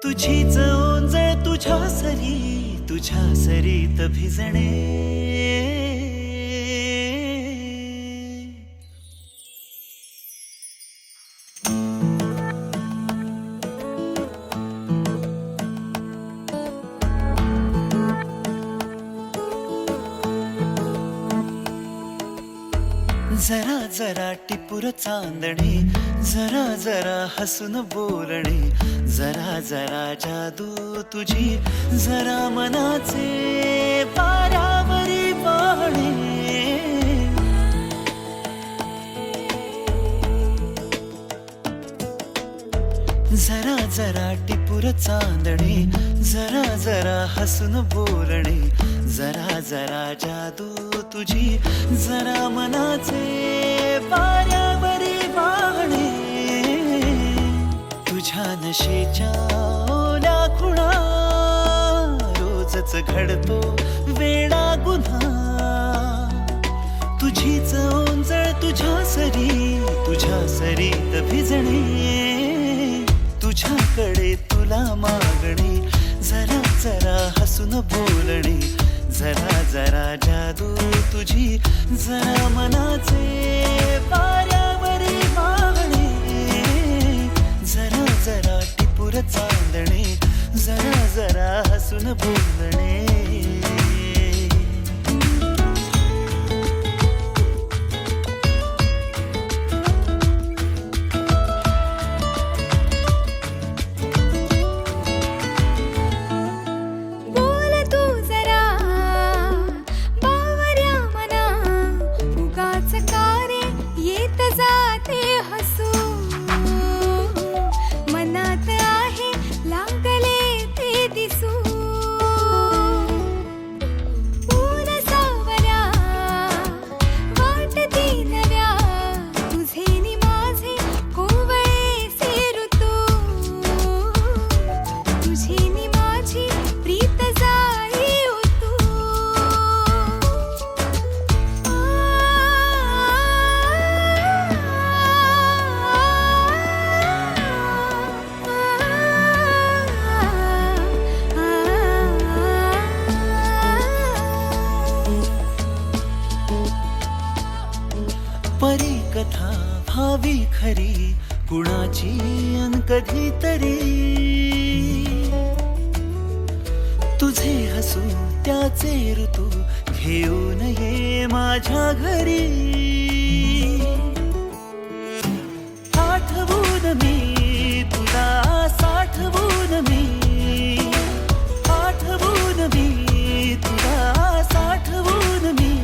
तुझीच ओंजळ तुझ्या सरीत भिजणे, जरा जरा टिपूर चांदणे, जरा जरा हसून बोलणे, जरा जरा जादू तुझी, जरा मनाचे पारावरी वाहणे, जरा जरा टिपूर चांदणे, जरा जरा हसून बोलणे, जरा जरा जादू तुझी, जरा मनाचे पारावरी वाहणे, तुझ्या नशेच्या ओल्या खुणा, रोजच घडतो वेडा गुन्हा, तुझीच ओंजळ तुझ्या सरीत भिजणे, तुझ्याकडे तुला मागणे, जरा जरा हसून बोलणे, जरा जरा जादू तुझी, जरा मनाचे पारावरी वाहणे, जरा जरा टिपूर चांदणे, जरा जरा हसून बोलणे, परी कथा भावी खरी कुणाची अन कधीतरी, तुझे हसू त्याचे ऋतू घेऊन ये माझ्या घरी, आठवून मी तुला साठवून मी, आठवून मी तुला साठवून मी,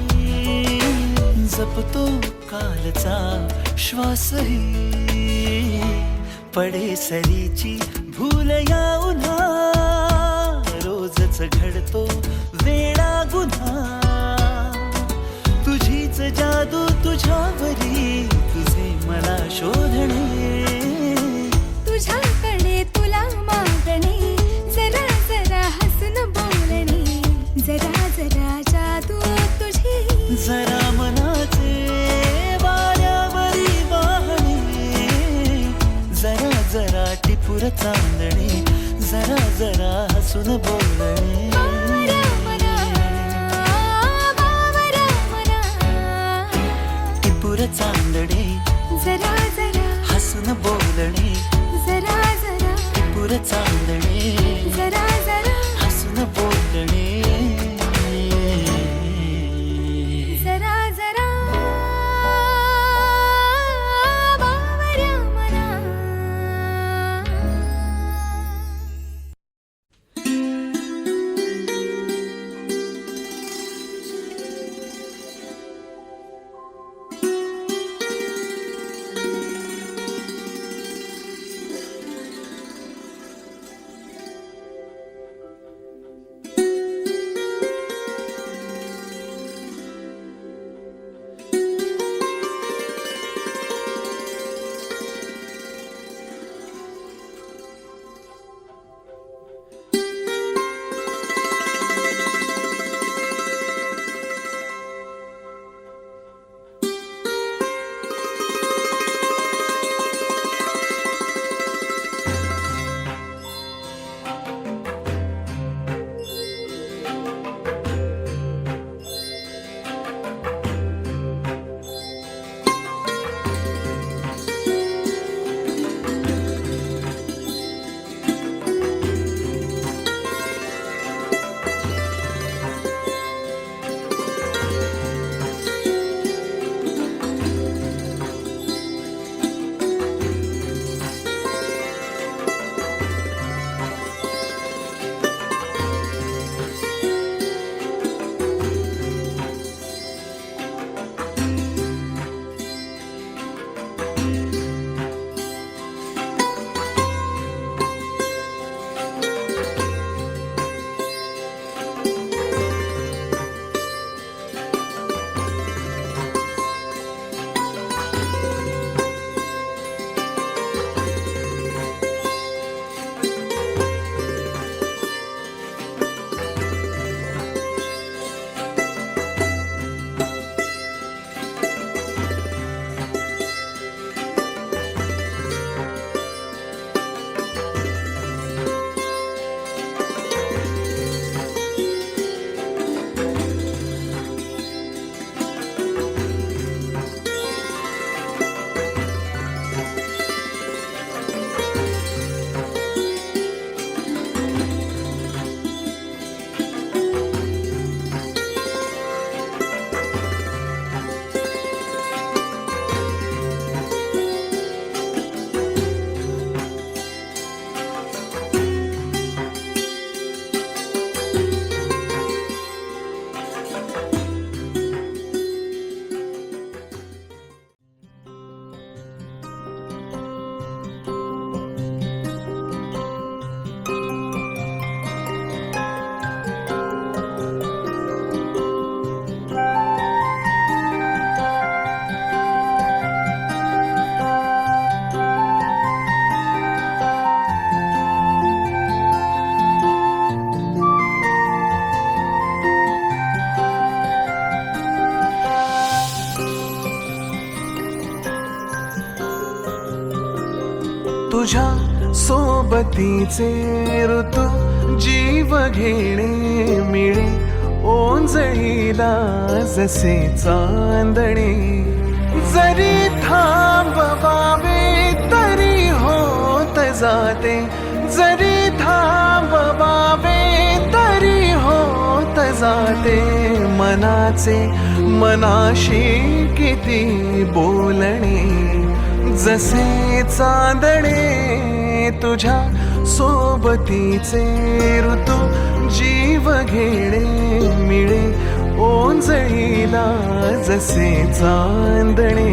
जपतो कालचा श्वासही, पडे सरीची भूल या उन्हा, रोजच घडतो वेडा गुन्हा, तुझीच जादू तुझ्यावरी, तुझे मला शोधणे, तुझ्या टिपूर चांदणे जरा जरा हसून बोलणे टिपूर चांदणे जरा जरा हसून बोलणे जरा जरा टिपूर चांदणे जरा जरा हसून बोलणे जरा जरा बावऱ्या मना तुझ्या सोबतीचे ऋतू जीव घेणे मिळे ओंजळीला जसे चांदणे जरी थांबवावे तरी होत जाते जरी थांबवावे तरी होत जाते मनाचे मनाशी किती बोलणे जसे चांदणे तुझ्या सोबतीचे ऋतू जीव घेणे मिळे ओंजळीला जसे चांदणे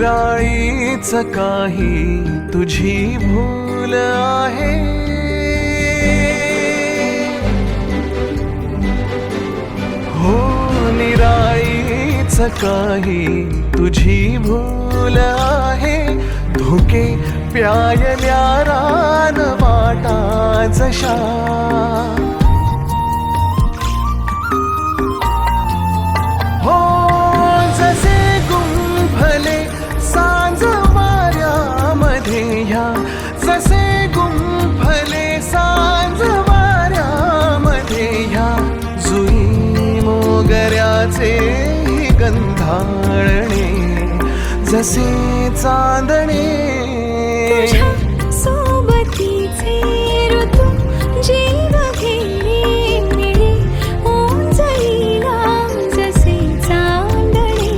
निराळीच काही तुझी भूल आहे. हो निराळीच काही तुझी भूल आहे. धोके प्यायल्या रान वाटा जशा, हो जसे गुंफले सांज वाऱ्यामध्ये ह्या, जसे गुंफले सांज वाऱ्यामध्ये ह्या, जुई मोगऱ्याचे गंधाळणे जसे चांदणे. तुझ्या सोबतीचे ऋतू जीव घेणे मिळे ओंजळीला जसे चांदणे.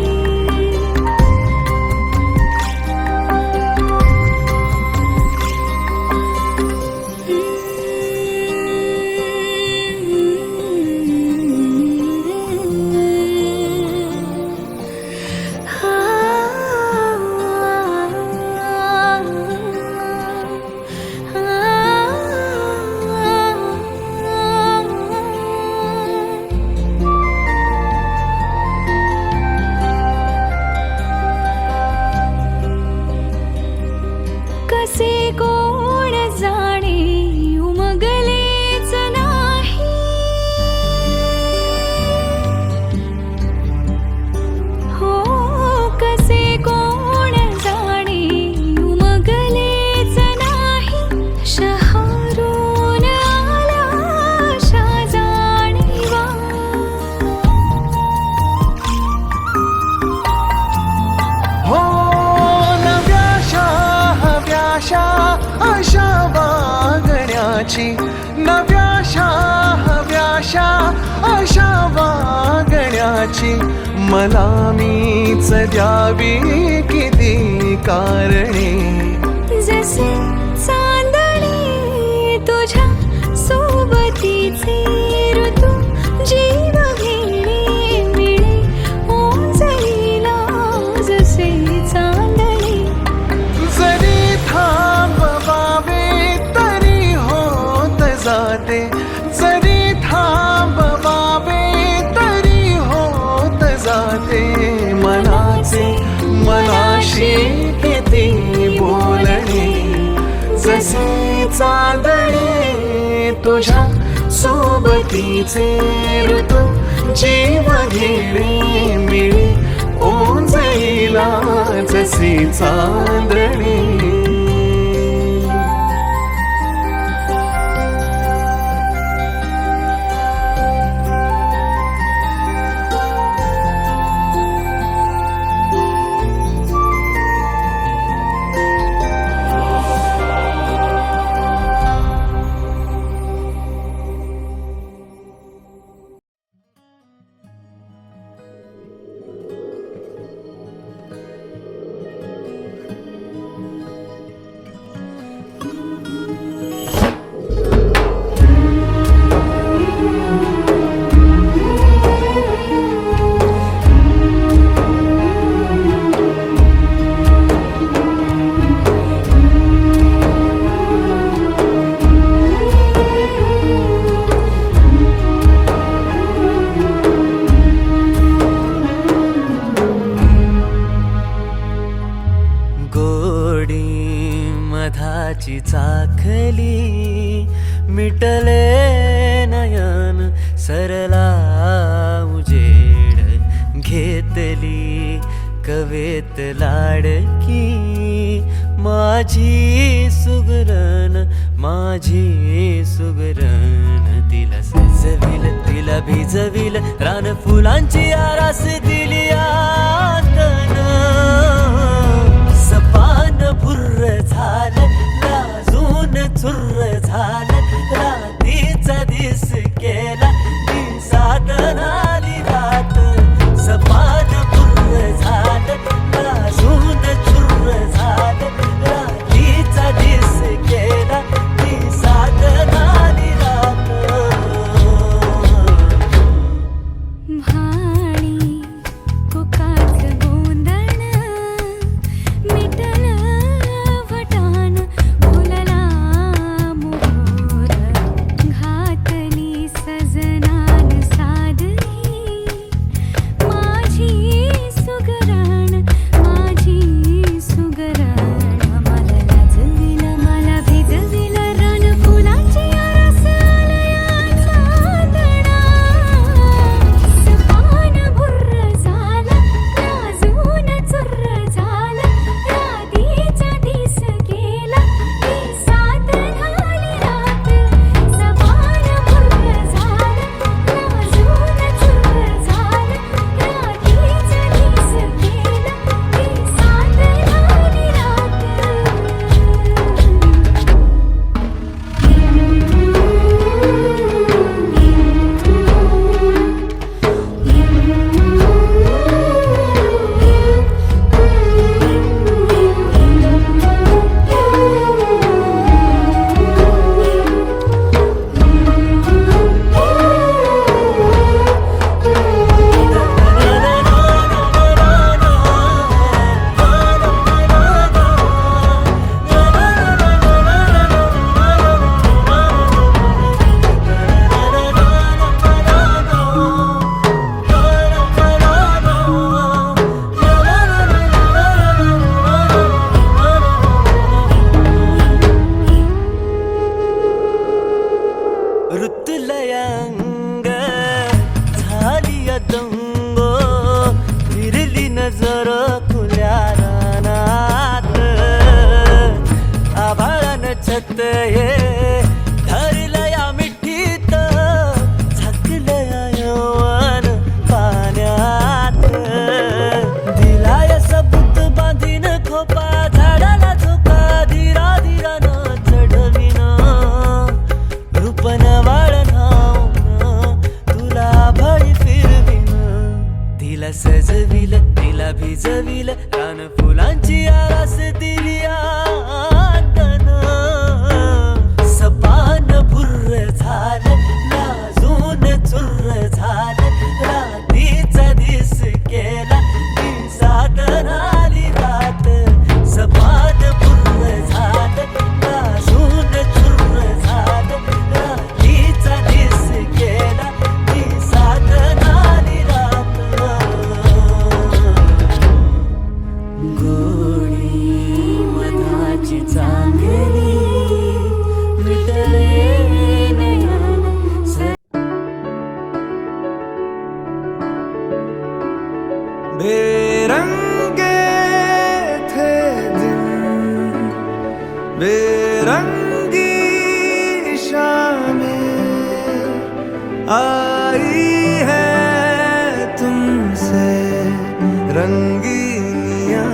कसे कोण जाणे उमगलेच नाही. हो कसे कोण जाणे उमगलेच नाही. शहरून आल्या आशा जाणीवा, हो नव्याशा हव्याशा अशा वागण्याची, नव्याशा हव्याशा अशा वागण्याची मला मीच द्यावी किती कारणे. जसे चांदणे तुझ्या सोबतीचे ऋतू जीव घेणे मिळे ओंजळीला जसे चांदणे. जरी थांबवावे तरी होत जाते, जरी थांबवावे तरी होत जाते. मनाचे मनाशी किती बोलणे जसे चांदणे तुझ्या सोबतीचे ऋतू जीव घेणे मिळे ओंजळीला जसे चांदणे. मधाची चाखली मिटले नयन सरला उजेड घेतली कवेत लाडकी माझी सुगरण तिला सजविल तिला भिजविल रान फुलांची आरास दिली आतन सपान भुर्र झालं लाजून चुर्र झालं रात्रीचा दिस केला ती साधनाली रात सपान भुर्र झालं लाजून चुर्र झालं रात्रीचा दिस केला ती साधनाली रात भाणी कोकाच गोंधण नजर खुल्या रानात आभाळान छत हे धरलं या मिठीत झाकलं यवन पाण्यात दिलाय सबूत बांधीन खोपा झाडाला झोका धीरा धीरानं चढविन रूपन वाळणावून तुला भळी फिरविन तिला सजविल तिला भिजविल रान फुलांची आरास दिली आतन सपान भुर्र झालं लाजून चुर्र झालं रात्रीचा दिस केला दिसात आली रात सपान भुर्र झालं लाजून चुर्र झालं रात्रीचा दिस केला दिसात आली रात गोडी मधाची चांगली मिटले नयन बेरंगे थे दिन बेरंगी शामें आई है तुमसे रंगीनियां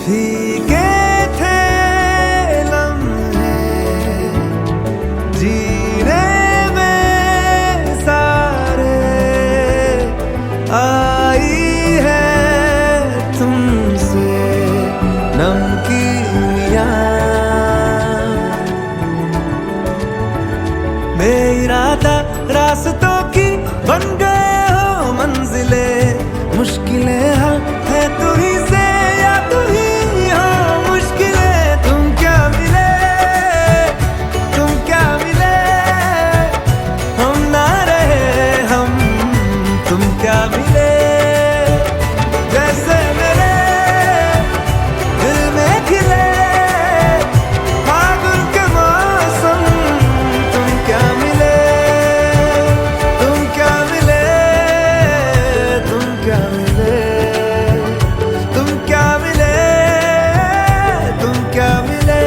फीके थे लम्हे जीने में सारे आई है तुमसे नमकीनियां बेइरादा रास्तों की बन गए हो मंजिले मुश्किलें हल है तू ही से या तू ही हो मुश्किलें तुम क्या मिले हम ना रहे हम तुम क्या मिले जैसे मेरे दिल में खिले फागुन के मौसम तुम क्या मिले तुम क्या मिले तुम क्या मिले तुम क्या मिले तुम क्या मिले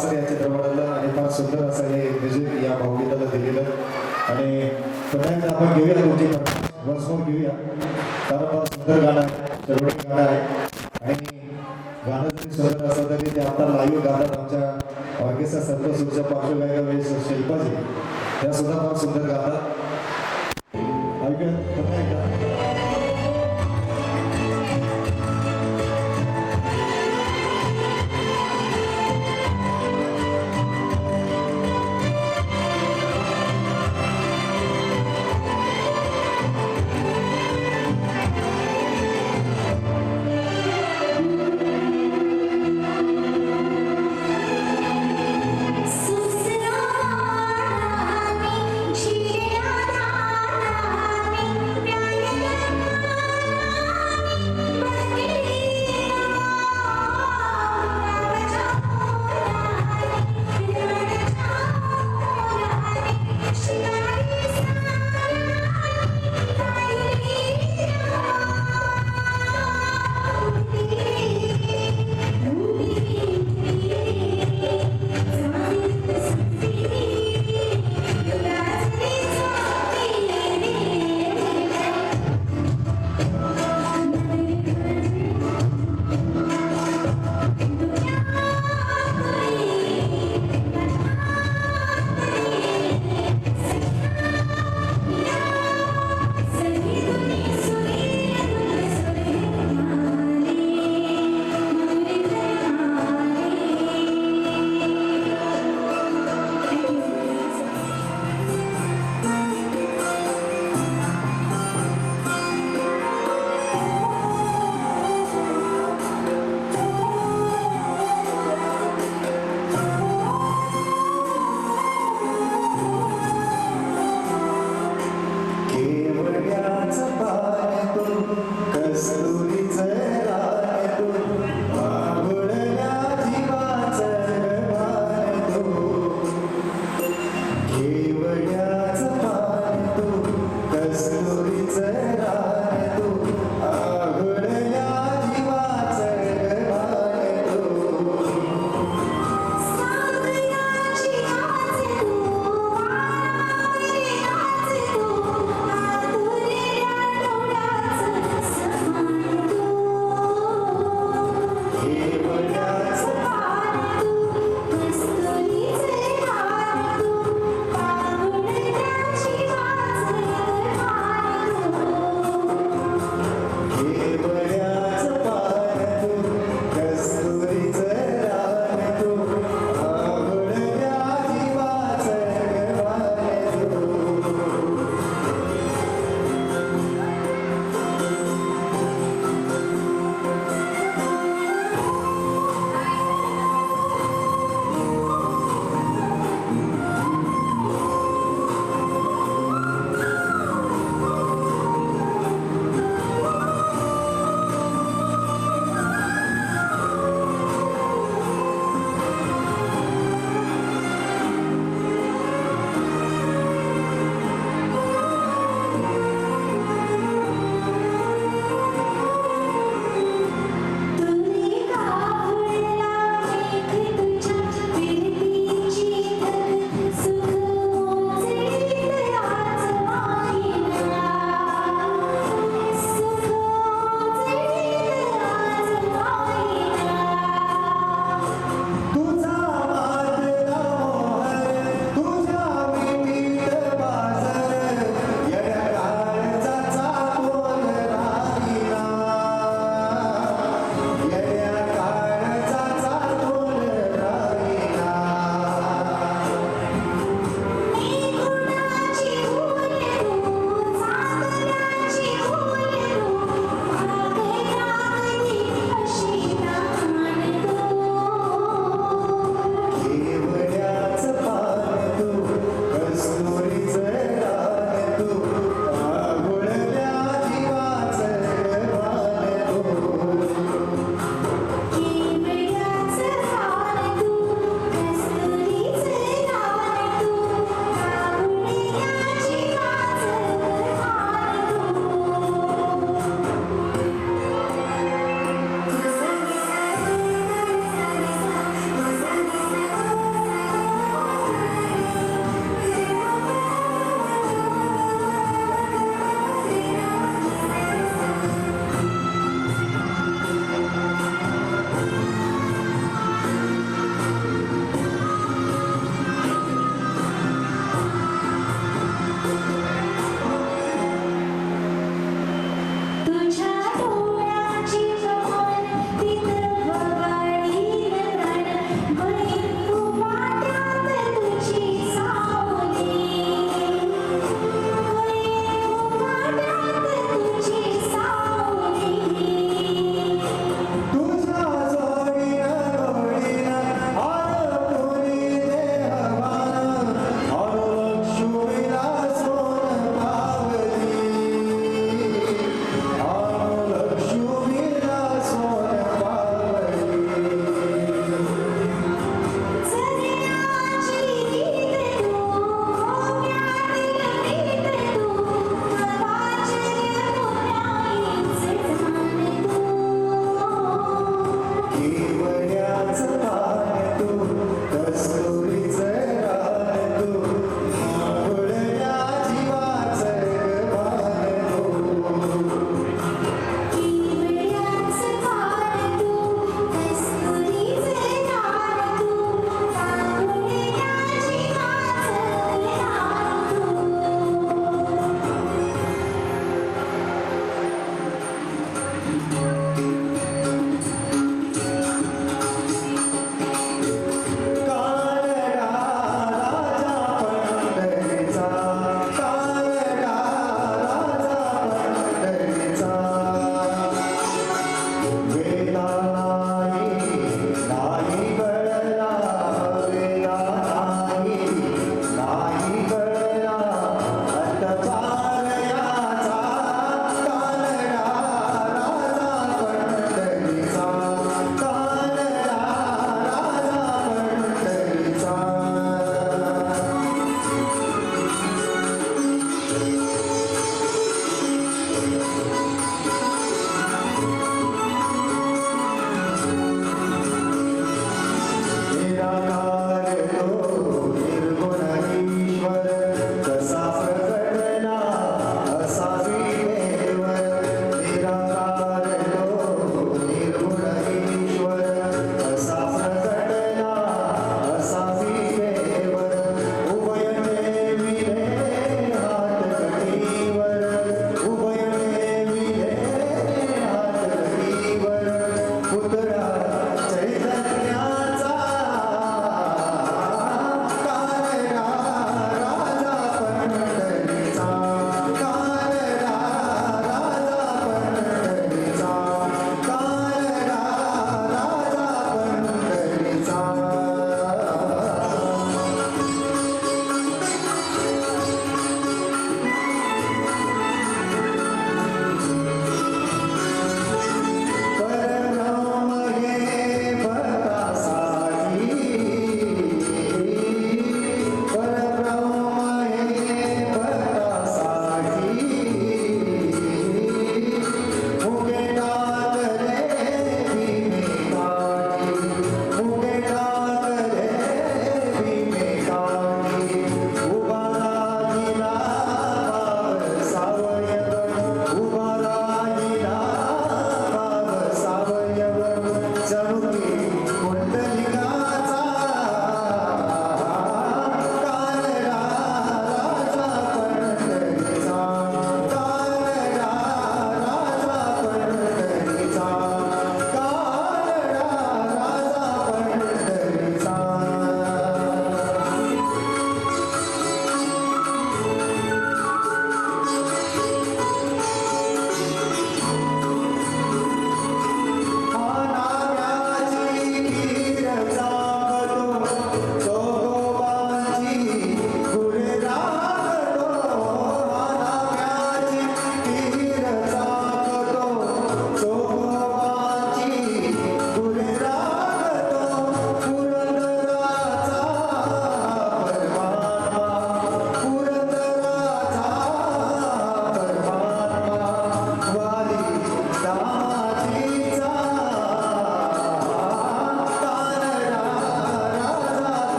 वासर या चित्रपटाला आणि फार सुंदर असं हे म्युझिक या भावगीताला दिलेलं आणि पुन्हा एकदा आपण घेऊया तुमची वर्षभर घेऊया कारण फार सुंदर गाणं आहे चित्रपट गाणं आहे आणि गाणं जरी सुंदर असलं तरी ते आता लाईव्ह गातात आमच्या ऑर्केस्ट्रा संतोषच्या पार्श्वगायिका वेळेस शिल्पाजी त्या सुद्धा फार सुंदर गातात ऐकूया पुन्हा एकदा सुसराने शिरा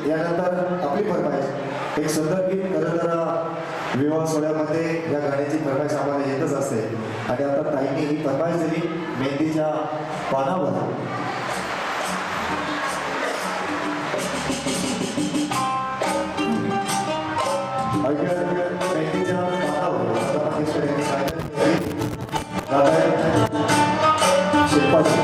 यानंतर आपली फरमाईश एक सुंदर गीत खरं तर विवाह सोहळ्यामध्ये या गाण्याची फरमाईश आम्हाला येतच असते आणि आता ताईंनी ही फरमाईश दिली मेहंदीच्या पानावर. मेहंदीच्या पानावर लता मंगेशकर यांनी गायलं शिल्पाची.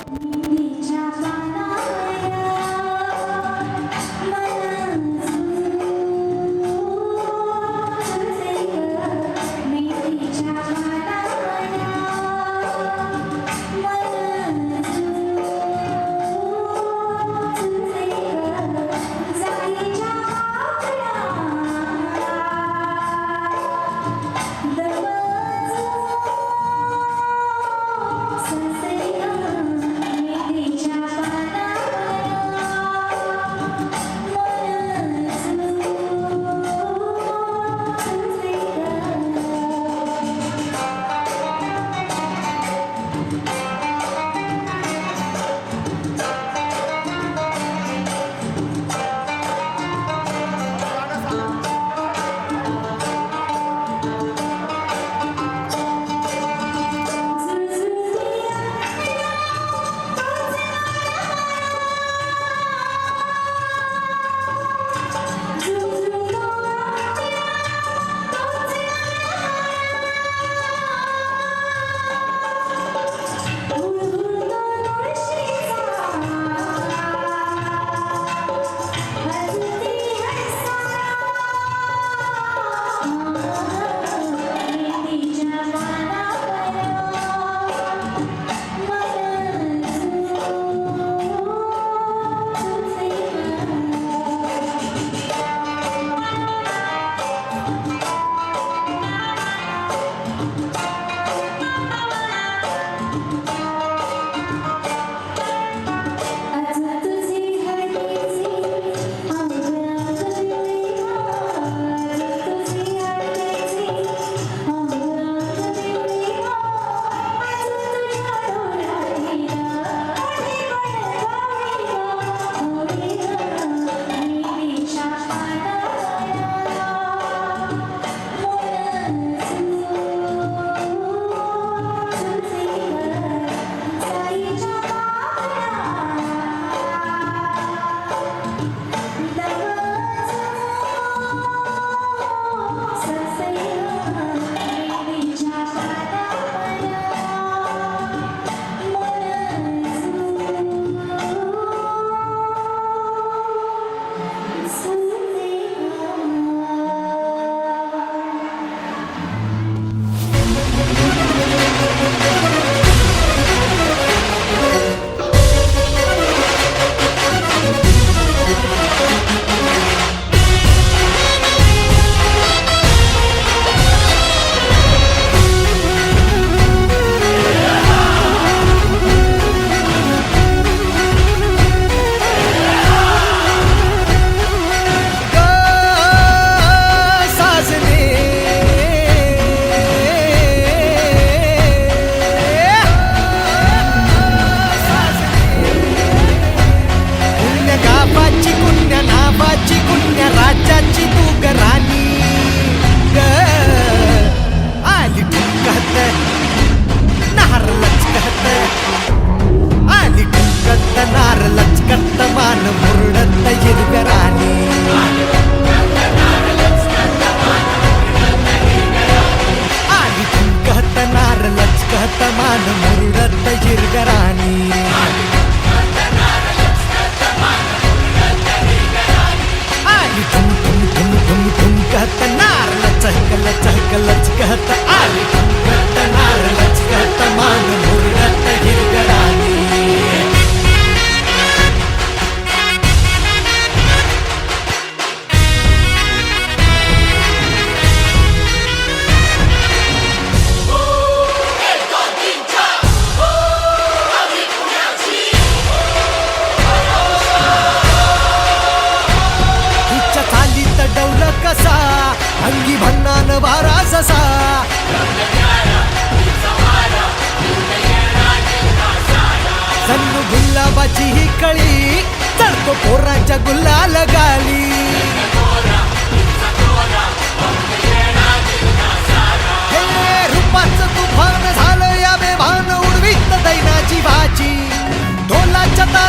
जन्नू गुलाबाची ही कळी चढतो पोरांच्या गुलाल गाली.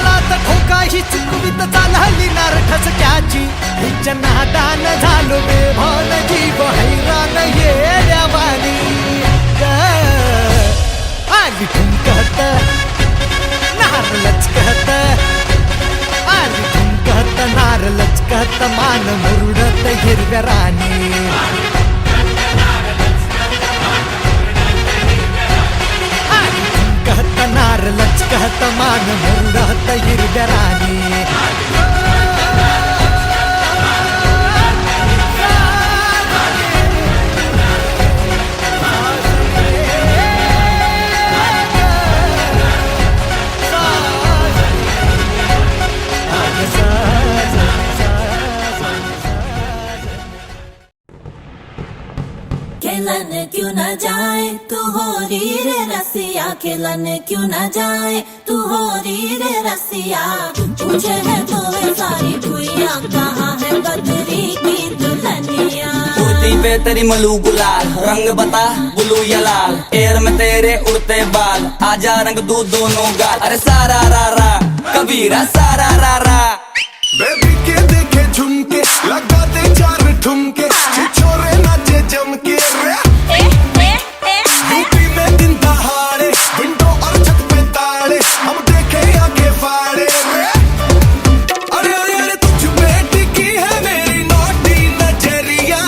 तालात ठोका ही चुकवीत चालली नारठच त्याची हिच्या नादान झालो बेभान जीव हैरान येड्यावानी आली ठुमकत नार लचकत आली ठुमकत नार लचकत मान मुरडत हिरव्या राणी कहत नार लचकत मान मुरडत हिरव्या राणी खेलन क्यों न जाए तू हो री रे रसिया खेलन क्यों न जाए तू हो री रे रसिया पूछे है तो वे सारी भुइया कहाँ है बदरी की दुल्हनिया कुर्ती पे तेरी मलू गुलाल रंग बता ब्लू या लाल एयर में तेरे उड़ते बाल आजा रंग दू दोनों गाल अरे सारा रा रा कबीरा सारा रा रा बेबी के देखे झुमके लगा दे चार ठुमके छोरे नाचे जमके यूपी में दिन दहाड़े विंडो और छत पे ताड़े हम देखे आगे फाड़े अरे अरे अरे तुझ पे टिकी है मेरी नोटी नजरिया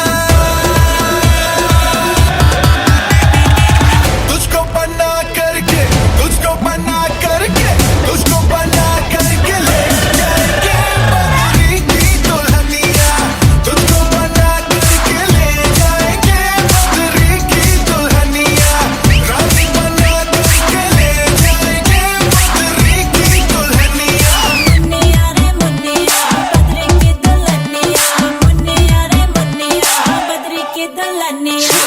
तुझको बना करके तुझको बना करके तुझको बना करके ले जाएंगे बदरी की दुल्हनिया तुझको बना करके ले जाएंगे बदरी की दुल्हनिया रानी बना करके ले जाएंगे बदरी की दुल्हनिया मुन्निया रे मुन्निया बदरी की दुल्हनिया मुन्निया रे मुन्निया बदरी की दुल्हनिया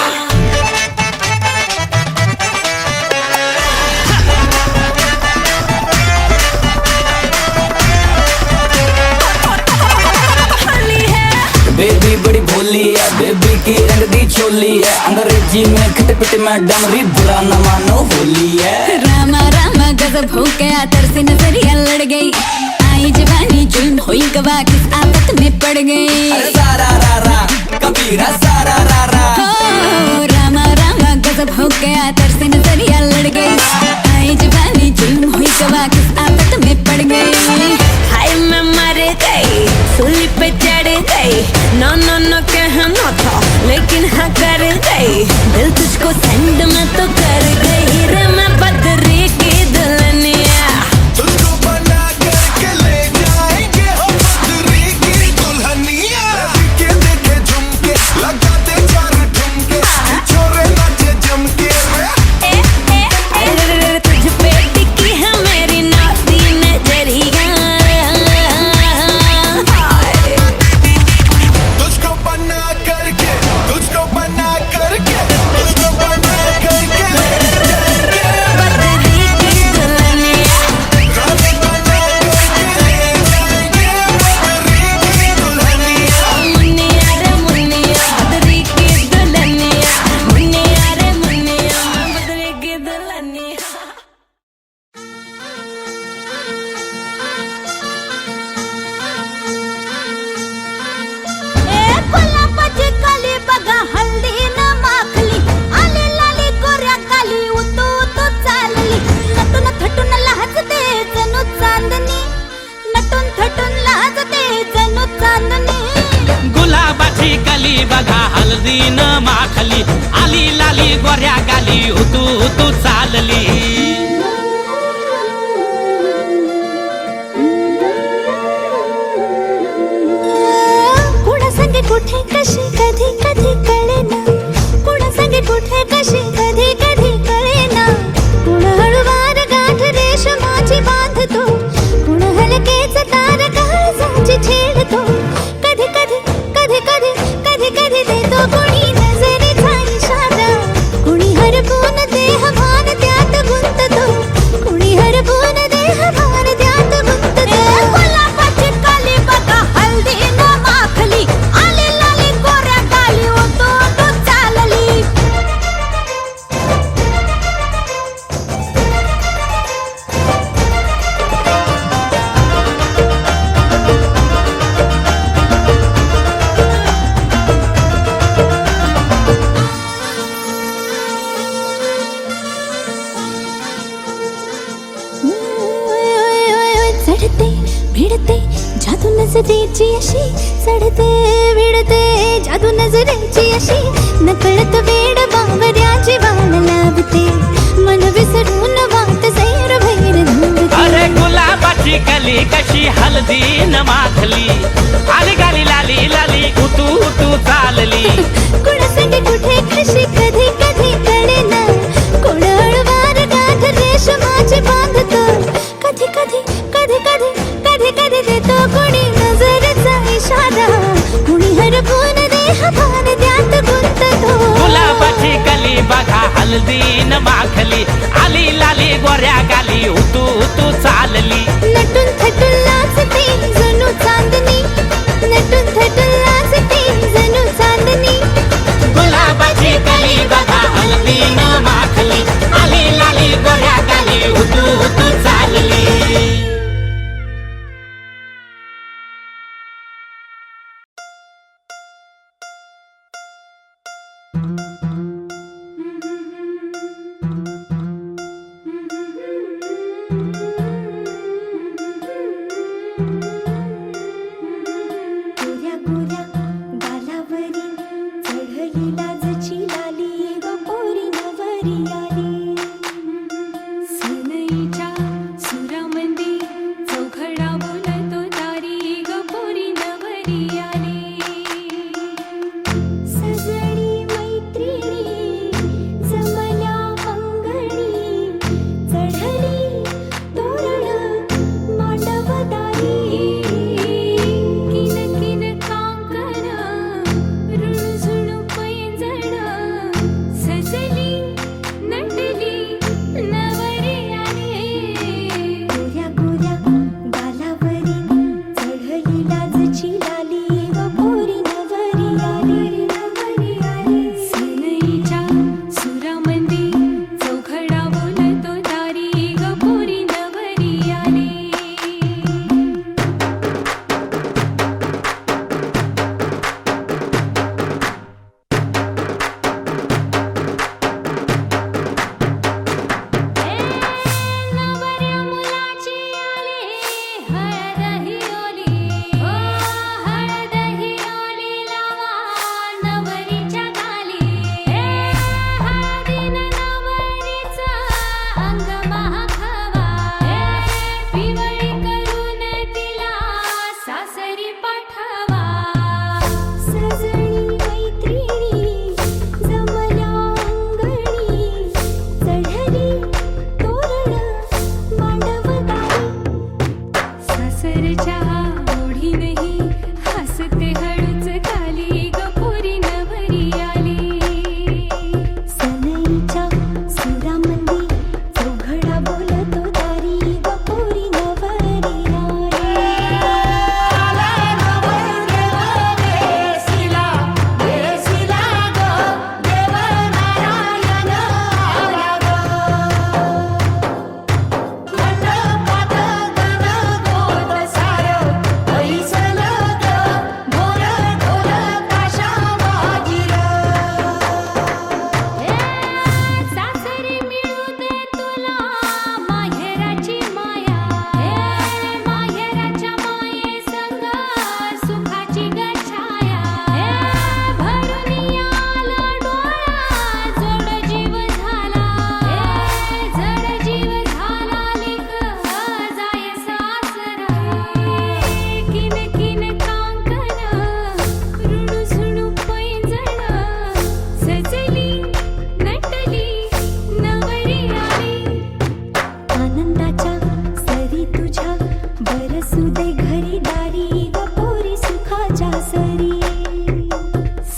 बेबी बड़ी भोली है बेबी की रंग दी चोली है अंग्रेजी में खट पिट में डमरी बुरा न मानो होली है रामा रामा गजब हो गया तरसे नजरिया लड़ गई आई जवानी जुल्म हुई गवा किस आफत में पड़ गई अरे सारा रा रा कबीरा सारा रा रा ओ रामा रामा गजब हो गया तरसे नजरिया लड़ गई आई जवानी जुल्म हुई गवा किस आफत में पड़ गई हाय मैं मर गई सूली पे चढ़ गई नो नो नो कहना था लेकिन हाँ कर गई दिल तुझको सेंड में तो कर गई रे मैं बदरी की दुल्हनिया तुझको बना करके ले जाएंगे हो बदरी की दुल्हनिया के देखे झुमके लगा दे चार ठुमके छोरे नाचे जमके तुझ पे टिकी है मेरी नाती नजरिया तुझको बना करके तुझको बना करके तुझको बना करके ले जाएंगे बदरी की दुल्हनिया रानी बना करके ले जाएंगे बदरी की दुल्हनिया मुन्निया रे मुन्निया बदरी की दुल्हनिया मुन्निया रे मुन्निया बदरी की दुल्हनिया गुलाबाची काली बघा हल्दी न माखली आली लाली गोऱ्या काली उतू उतू चालली नटून थटून लाजते जणू चांदणी नटून थटून लाजते जणू चांदणी गुलाबाची कली बघा हल्दी न माखली आली लाली गोऱ्या गाली उतू उतू चालली कुणा संगे कुठे कशी कधी कधी कळेना कुणा संगे कुठे कशी कधी कधी कळेना कुण हळूवार गाठ रेशमाची बांधतो कुण हलकेच तार काळजाची छेडतो कधी कधी कधी कधी कधी कधी देतो कुणी नजरेचा इशारा कुणी हरपून देह भान त्यात गुंततो कुणी हरपून देह भान त्यात गुंततो गुलाबाची काली बघा हल्दी न माखली आली लाली गोऱ्या काली कली कशी हळदी न माखली आली गाली लाली लाली उतू उतू चालली कुणासंगे कुठे कशी कधी कधी कळेना कोण हळवार गाठ रेशमाची बांधतो कधी कधी कधी कधी कधी कधी देतो कोणी नजरेचा इशारा कुणी हरपून देह भान त्यात गुंततो गुलाबाची कली बघा हळदी न माखली आली लाली गोऱ्या गाली उतू उतू चालली नटून थटून लाजते जणू चांदणी नटून थटून लाजते जणू चांदणी गुलाबाची कली बघा हळदी न माखली आली लाली गोऱ्या गाली उतू उतू चालली गोऱ्या गोऱ्या गालावरी चढली लाजची लाली ग पोरी नवरी आली सनईच्या सुरामंदी चौघडा बोलतो दारी ग पोरी नवरी आली सजणी मैत्रिणी जमल्या अंगणी चढली तोरण मांडवदारी किन किन कांकण रुणझुण पैंजण सजली नटली नवरी आली गोऱ्या गोऱ्या गालावरी चढली लाजची लाली ग पोरी नवरी आली नवरी आली सनईच्या सुरामंदी चौघडा बोलतो दारी ग पोरी नवरी आली नवऱ्या मुलाची आली हळद ही ओली ओ हळद ही ओली लावा नवरीच्या गाली हळदीनं नवरीचं अंग महाखावा पिवळी करून तिला सासरी पाठवा सजणी मैत्रिणी जमल्या अंगणी चढली तोरण मांडवदारी सासरच्या ओढीनही हसते हळूच खाली ग पोरी नवरी आली सनईच्या सुरामंदी चौघडा बोलतो दारी ग पोरी नवरी सासरी मिळू दे तुला माहेराची माया माहेराच्या माये संग सुखाची गछाया भरून आला डोळा जड जीव झाला लेक जाय सासरा किन किन कांकण रुणझुण पैंजण सजली नटली नवरी आली आनंदाच्या सरी तुझ्या बरसू दे घरी दारी ग पोरी सुखाच्या सरी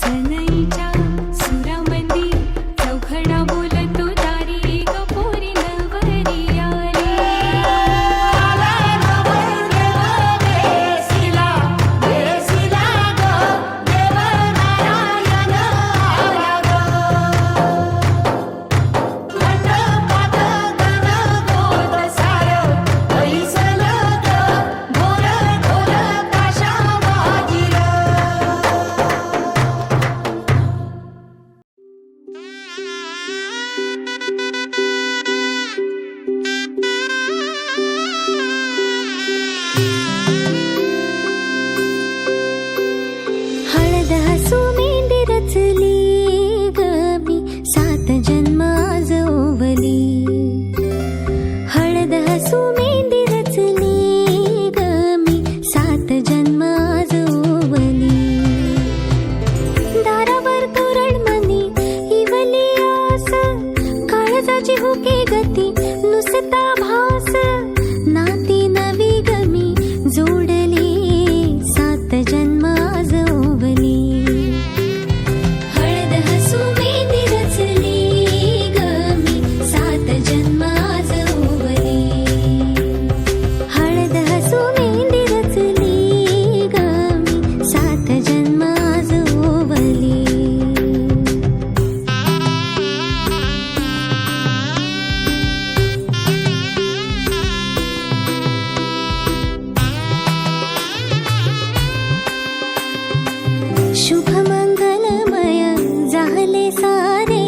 सनईच्या सुरामंदी चौघडा बोलतो दारी ग पोरी नवरी आली हळद हसू मेंढी रचली ग मी 7 जन्म आज ओवली हळद हसू मेंढी रचली शुभ मंगलमय झाले सारे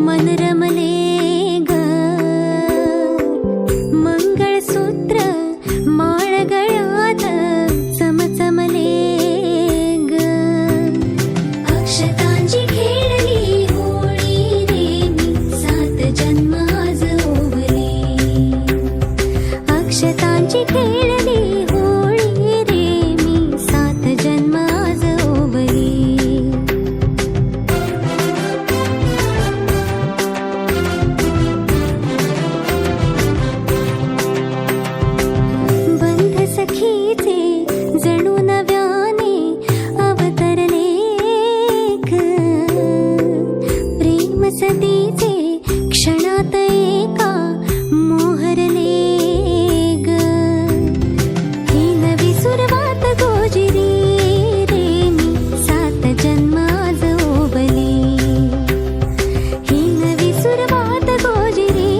मन रमले ग मंगळसूत्र माळ गळ्यात चमचमले ग अक्षतांची खेळली होळी रे मी 7 जन्म आज ओवली अक्षतांची खेळली होळी रे मी 7 जन्म आज ओवली बंध सखीचे जणू नव्याने अवतरले ग प्रेम सदीचे क्षणात एका मोहरले ग ही नवी सुरवात गोजिरी रे मी 7 जन्म आज ओवली ही नवी सुरवात गोजिरी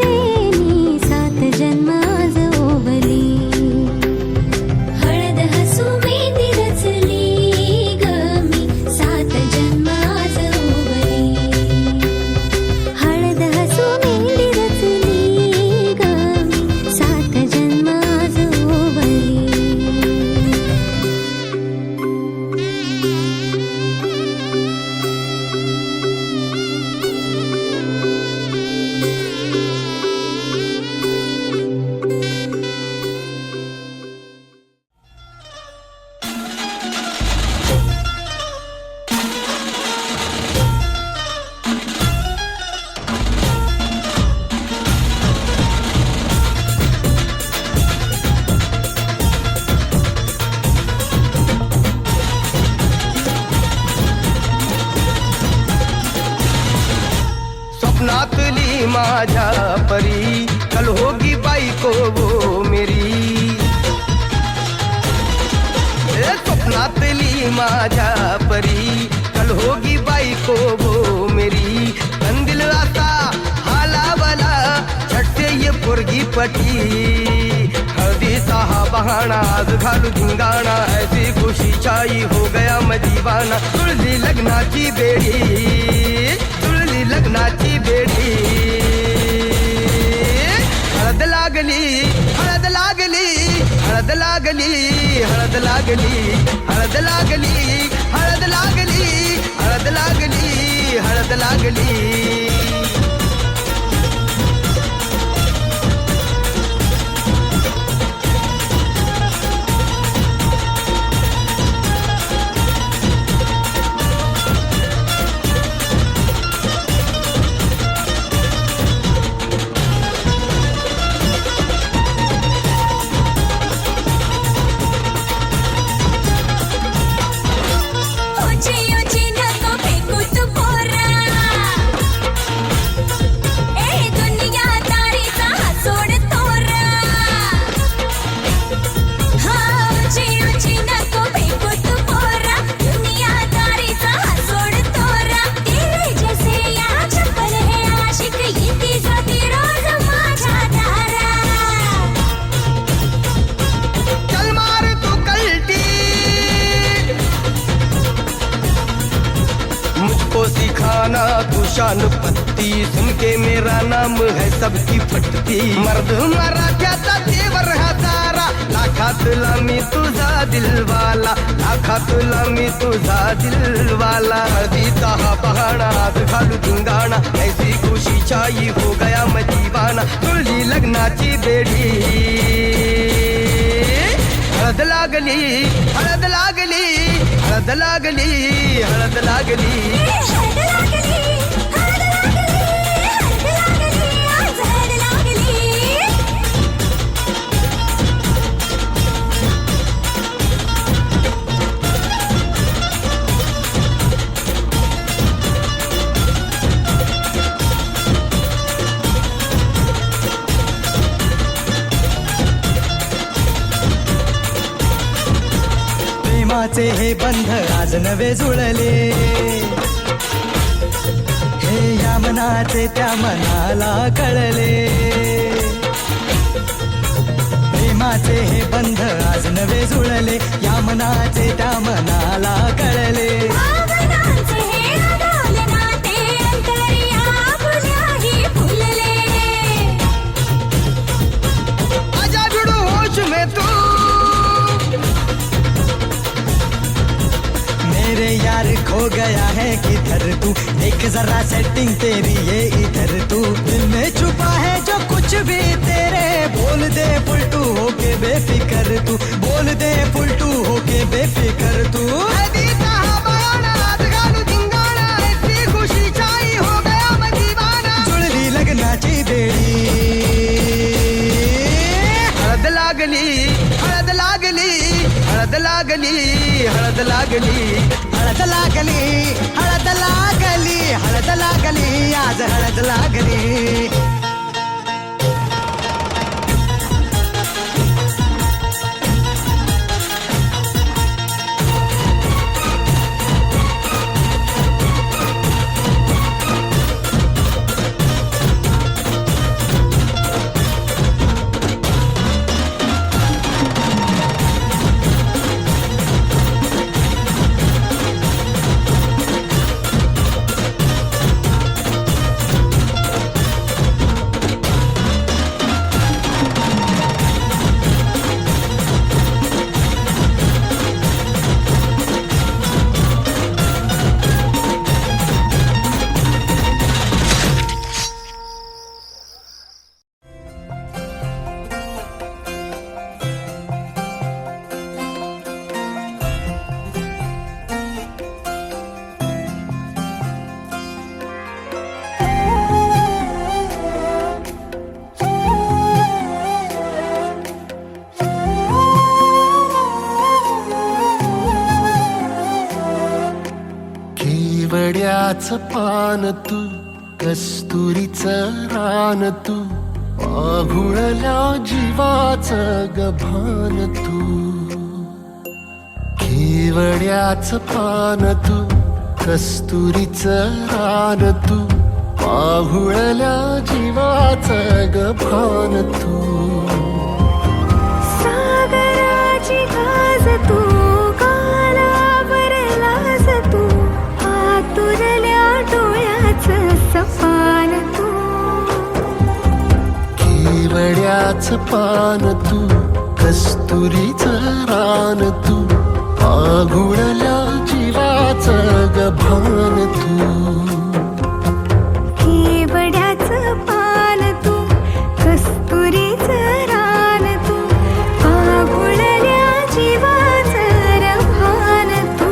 रे मी 7 जन्म आज ओवली हळद हसू मेहंदी रचली ग मी 7 जन्म आज ओवली हळद हसू मेहंदी रचली ग मी 7 जन्म आज ओवली स्वप्नातली माझ्या परी कल होगी बायको वो मेरी स्वप्नातली माझ्या परी कल होगी बायको वो मेरी कंदिल आता हालावला छट्टे ये पोरगी पटी हळदीचा हा बहाणा आज घालू धिंगाणा ऐसी खुशी छाई हो गया मैं दीवाना तुळली लग्नाची बेडी तुळली लग्नाची बेडी हळद लागली हळद लागली हळद लागली हळद लागली हळद लागली हळद लागली हळद लागली हळद लागली ऊंची ऊंची नको फेकू तू पोरा ए दुनिया तारीचा हा सोड तोरा हा ऊंची ऊंची नको फेकू तू पोरा दुनिया तारीचा हा सोड तोरा तेरे जैसे या चप्पल है आशिक येती जाती रोज माझ्या दारा चल मार तू कल्टी मुझको सिखाना तू शान पत्ती सुन के मेरा नाम है सबकी फटती मर्द मराठ्याचा देवर हा सारा लाखातला मी तुझा दिलवाला लाखातला मी तुझा दिलवाला हळदीचा हा बहाणा आज घालू धिंगाणा ऐसी खुशी छाई हो गया मैं दीवाना तुळली लग्नाची बेडी हळद लागली हळद लागली हळद लागली हळद लागली हळद लागली हळद लागली हळद लागली आज हळद लागली प्रेमाचे हे बंध आज नवे जुळले हे या मनाचे त्या मनाला कळले प्रेमाचे हे बंध आज नवे जुळले या मनाचे त्या मनाला कळले यार खो गया है किधर तू, देख जरा सेटिंग तेरी ये इधर तू, दिल में छुपा है जो कुछ भी तेरे, बोल दे फुलटू होके बेफिकर तू, बोल दे फुलटू होके बेफिकर तू। जुळली लग्नाची बेडी, हळद लागली हळद लागली हळद लागली हळद लागली हळद लागली हळद लागली हळद लागली आज हळद लागली। केवड्याचं पान तू, कस्तुरीचं रान तू, आघुळल्या जीवाचं गभान तू। केवड्याचं पान तू, कस्तुरीचं रान तू, आघुळल्या जीवाचं गभान तू। सागराची गाज तू, कालावरलास तू, आतुरल्या डोळ्याचं सपान तू। केवड्याचं पान तू, कस्तुरीचं रान तू, आघुळल्या जीवाचं गभान तू। केवड्याचं पान तू, कस्तुरीचं रान तू, आघुळल्या जीवाचं रभान तू।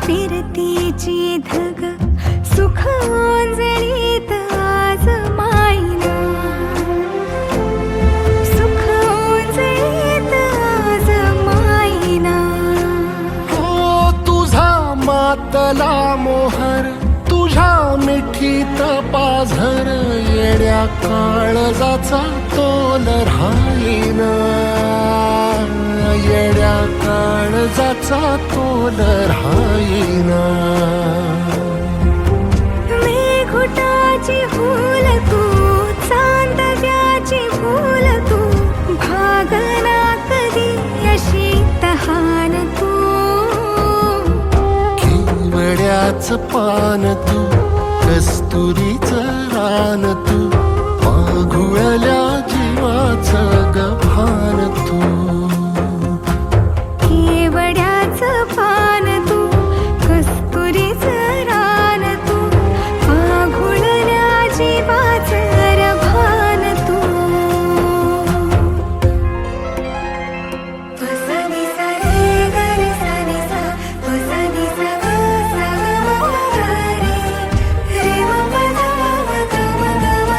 फिरतीची धग सुख ओंजळीत आज मायना, सुख ओंजळीत आज मायना। हो तुझा मातला मोहर, तुझ्या मिठीत पाझर, येड्या काळजाचा तोल राहीना, येड्या काळजाचा तोल राहीना। मेघुटाची फूल तू, चांदव्याची फूल तू, भागना कधी अशी तहान तू। केवड्याचं पान तू, कस्तुरीचं रान तू, आघुळल्या जीवाचं गभान तू। केवड्याचं पान तू, कस्तुरीचं रान तू, आघुळल्या जीवाचं रभान तू। सा नि सा रे ग रे सा नि सा, सा नि सा ग सा ग म ग रे, रे म प ध म ग म ग म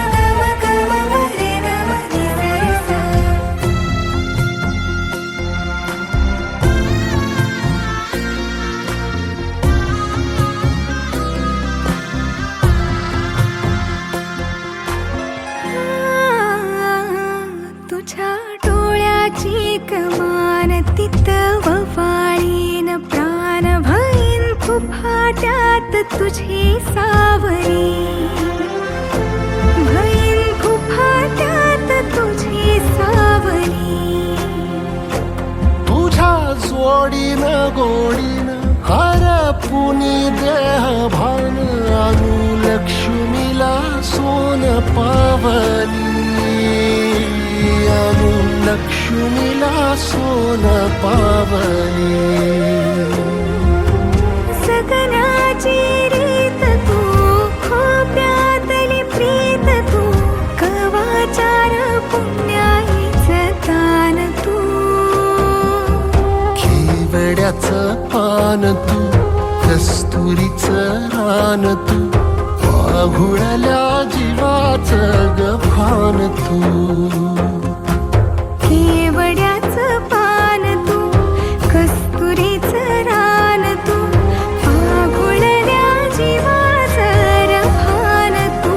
तुझी सावरी भैन गुफाट्यात तुझी सावरी तुझ्या जोडीनं गोडीनं हरपुनी देह भान आणू लक्ष्मीला सोन पावली आणू लक्ष्मीला सोन पावली सगनाची रीत तू खोप्यातली प्रीत तू कवाचार पुण्याईचं दान तू केवड्याचं पान तू कस्तुरीचं रान तू वाघुळल्या जीवाचं गभान तू केवड्याचं पान तू कस्तुरीचं रान तू आघुळल्या जीवाचं रभान तू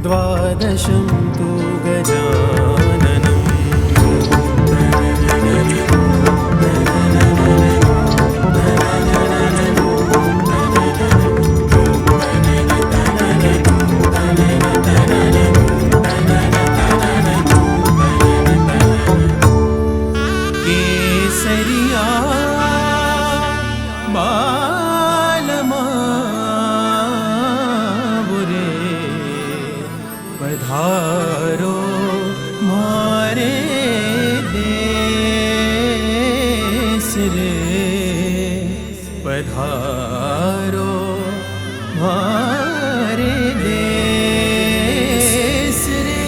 द्वादशं तु गजाननम् केसरिया पधारो मारे देश रे पधारो मारे देश रे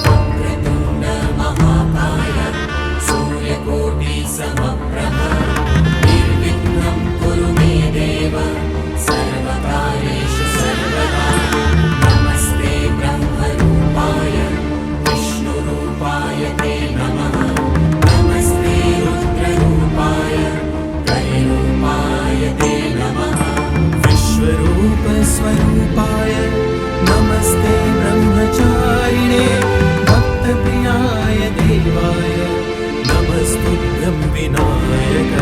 वक्रतुण्ड महाकाय सूर्यकोटि समप्रभ निर्विघ्नं कुरु मे देव सर्वकार्येषु सर्वदा नमस्ते ब्रह्मरूपाय विष्णुरूपाय ते नमः नमस्ते रुद्ररूपाय कलिरूपाय ते नमः विश्वरूपस्वरूपाय नमस्ते ब्रह्मचारिणे भक्तप्रियाय देवाय नमस्तुभ्यं विनायक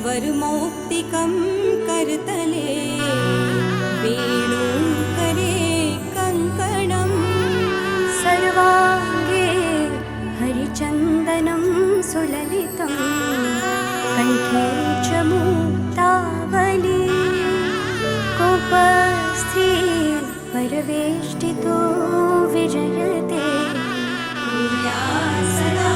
वरमौक्तिकं करतले वेणुकरे कङ्कणं सर्वाङ्गे हरिचन्दनं सुललितं कण्ठे च मुक्तावली कोपस्थि परवेष्टितो विजयते सदा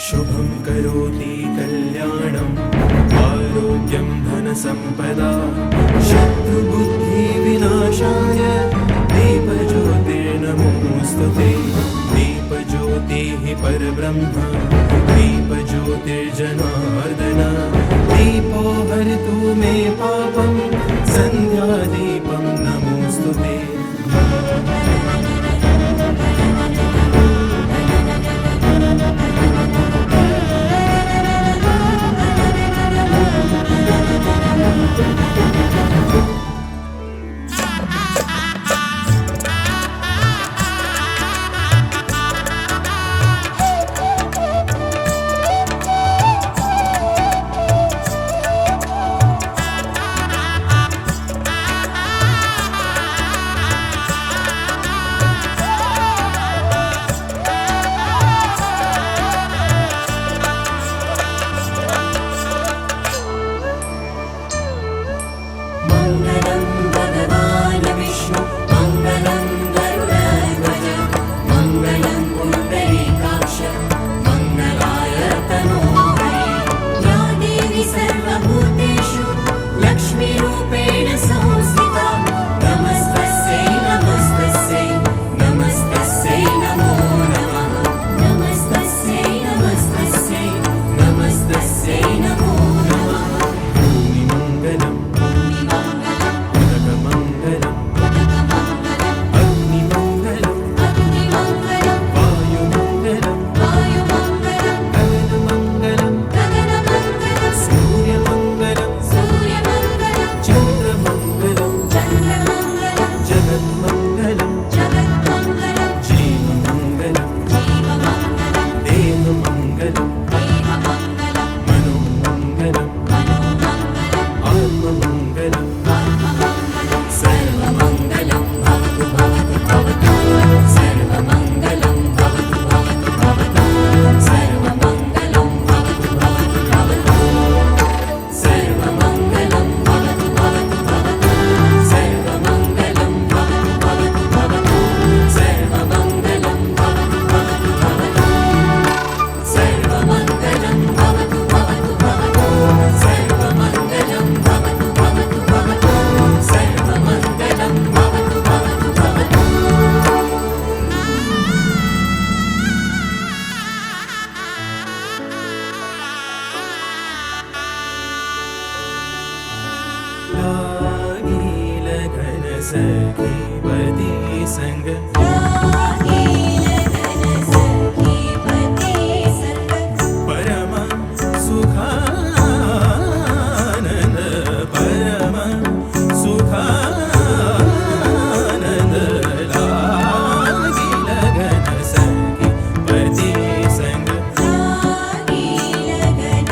शुभं करोति कल्याणम् आरोग्यं धनसम्पदा शत्रुबुद्धिविनाशाय दीपज्योतिर्नमोऽस्तुते दीपज्योतिः परब्रह्म दीपज्योतिर्जनार्दन दीपो हरतु मे पापं सन्ध्यादीपं नमोऽस्तुते मङ्गलं भगवान् विष्णु मङ्गलं गरुडध्वज मङ्गलं पुण्डरीकाक्ष मङ्गलाय तनोहरे या देवी सर्वभूतेषु लक्ष्मीरूपेण संस्थिता नमस्तस्यै नमस्तस्यै नमस्तस्यै नमो नमः नमस्तस्यै नमस्तस्यै नमस्तस्यै नमो नमः भूमिमङ्गलम् उदकमङ्गलम् अग्निमङ्गलम् वायुमङ्गलम् गगनमङ्गलम् सूर्यमङ्गलम् चन्द्रमङ्गलम् जगन्मङ्गलम् जीवमङ्गलम् देहमङ्गलम् मनोमङ्गलम् आत्ममङ्गलम् सर्वमङ्गलं भवतु भवतु भवतु सर्वमङ्गलं भवतु भवतु भवतु सर्वमङ्गलं भवतु भवतु भवतु सर्वमङ्गलं भवतु भवतु भवतु सर्वमङ्गलं भवतु भवतु भवतु सर्वमङ्गलं भवतु भवतु भवतु सर्वमङ्गलं भवतु भवतु भवतु सर्वमङ्गलं भवतु भवतु भवतु सर्वमङ्गलं भवतु भवतु भवतु लागील घन सखी बदी संग परम सुखानंद परम सुखानंद लागील घन सखी बदी संग लागील घन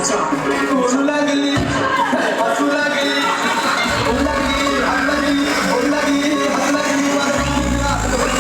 बोलू लागली हसू लागली बोलू लागली हात लागली बोलू लागली हात लागली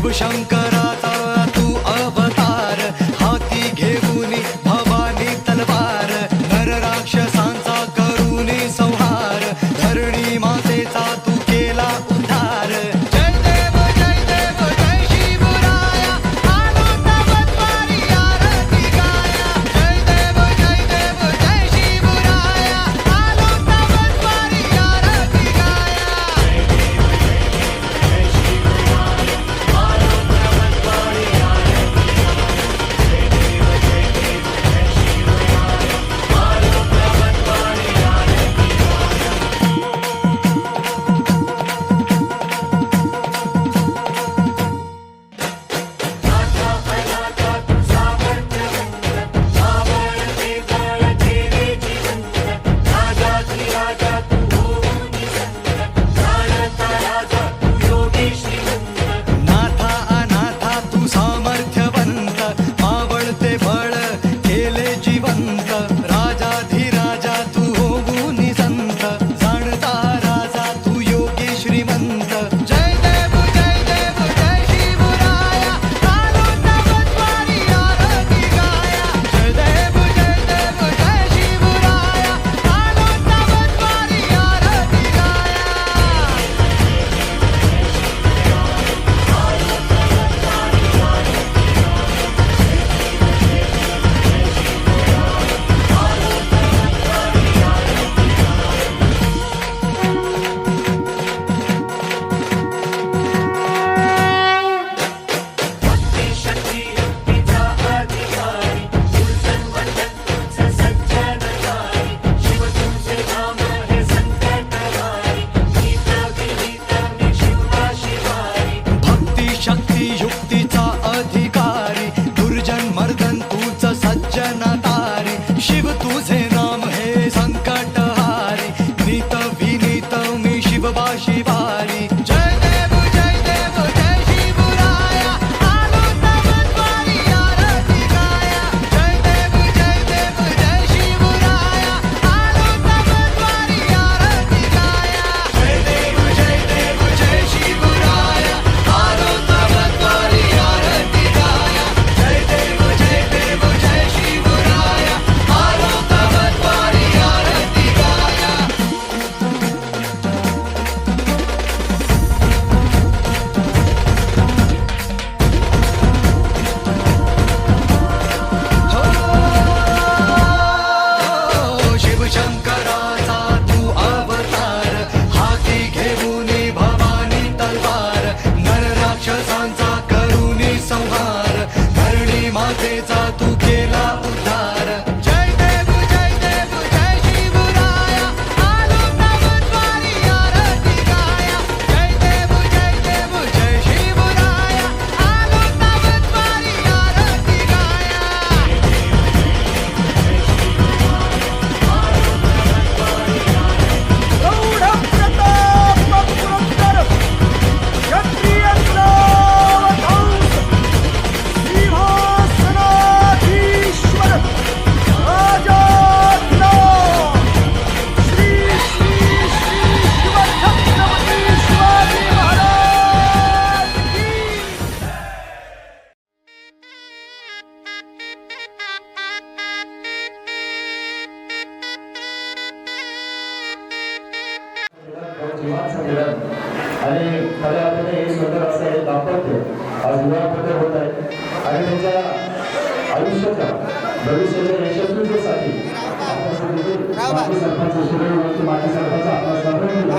शिवशंकराचा तू अवतार हाती घेऊन भवानी तलवार नर राक्षसांचा करूनी संहार धरणी मातेचा तू केला उद्धार जय देव जय शिवराया आलो तवद्वारी आरती गाया जय देव जय शिवराया आलो तवद्वारी आरती गाया नाथा अनाथा तू सामर्थ्यवंत मावळते बळ केले जिवंत राजाधिराजा तू होऊन संत जाणता राजा तू योगी श्रीमंत जय देव जय शिवराया आलो तवद्वारी आरती गाया जय देव जय शिवराया आलो तवद्वारी आरती गाया भक्ती शक्ती युक्तीचा अधिकारी दुर्जन मर्दन तूच सज्जनतारी शिव तुझे नाम हे संकटहारी नीत विनीत मी शिवबा शिवारी जय देव जय शिवराया आलो तवद्वारी आरती गाया जय देव जय शिवराया आलो तवद्वारी आरती गाया जय देव जय शिवराया आलो तवद्वारी आरती गाया जय देव जय शिवराया आलो तवद्वारी आरती गाया हो शिवशंकराचा तू अवतार हाती घेऊन भवानी तलवार नर राक्षसांचा करूनी संहार धरणी मातेचा तू केला उद्धार जय देव जय शिवराया आलो तवद्वारी आरती गाया जय देव जय शिवराया आलो तवद्वारी आरती गाया जीवाचं मिलन आणि खऱ्या अर्थाने हे सुंदर असं हे दाम्पत्य आज विवाहबद्ध होत आहे आणि त्यांच्या आयुष्याच्या भविष्याच्या यशस्वीतेसाठी आपण सगळे माजी सरपंच शिरोळी माजी सरपंच आपला स्वागत केलं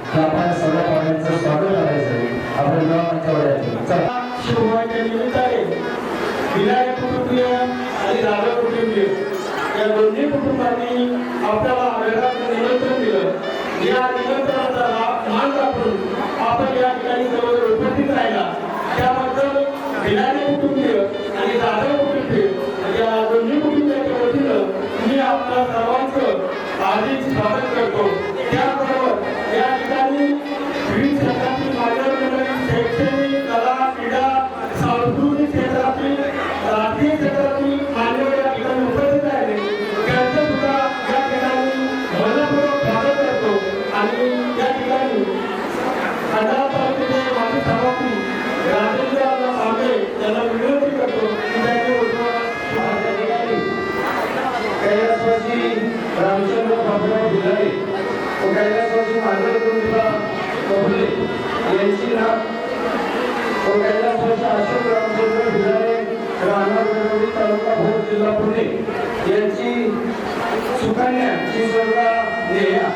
की आपण सर्व पाहुण्यांचं स्वागत करायचं आपण विवाहांच्यावर यायचं चला शिवभाच्या निमित्ताने विनायक कुटुंबीय आणि राजा कुटुंबीय या दोन्ही कुटुंबांनी आपल्याला आग्रहाचं निमंत्रण दिलं या निमंत्रणाचा मान राखून आपण या ठिकाणी सर्व उपस्थित राहिला त्याबद्दल विनायक कुटुंबीय आणि राजा कुटुंबीय या दोन्ही कुटुंबियांच्या वतीनं मी आपल्या सर्वांचं हार्दिक स्वागत करतो त्याबरोबर या ठिकाणी विविध प्रकारची मान्यवर शैक्षणिक कला क्रीडा सांस्कृतिक क्षेत्रातील राजकीय क्षेत्रातील मान्यवर या ठिकाणी उपस्थित आहे त्यांचं सुद्धा या ठिकाणी मनपूर्वक स्वागत करतो आणि या ठिकाणी खंडाळा तालुक्याचे माजी सभापती राजेंद्र कबुले यांची नात व कैलासवासी अशोक रामचंद्र भिलारे राहणार गडवडी तालुका भोर जिल्हा पुणे यांची सुकन्या श्री स्वर्गा नेहा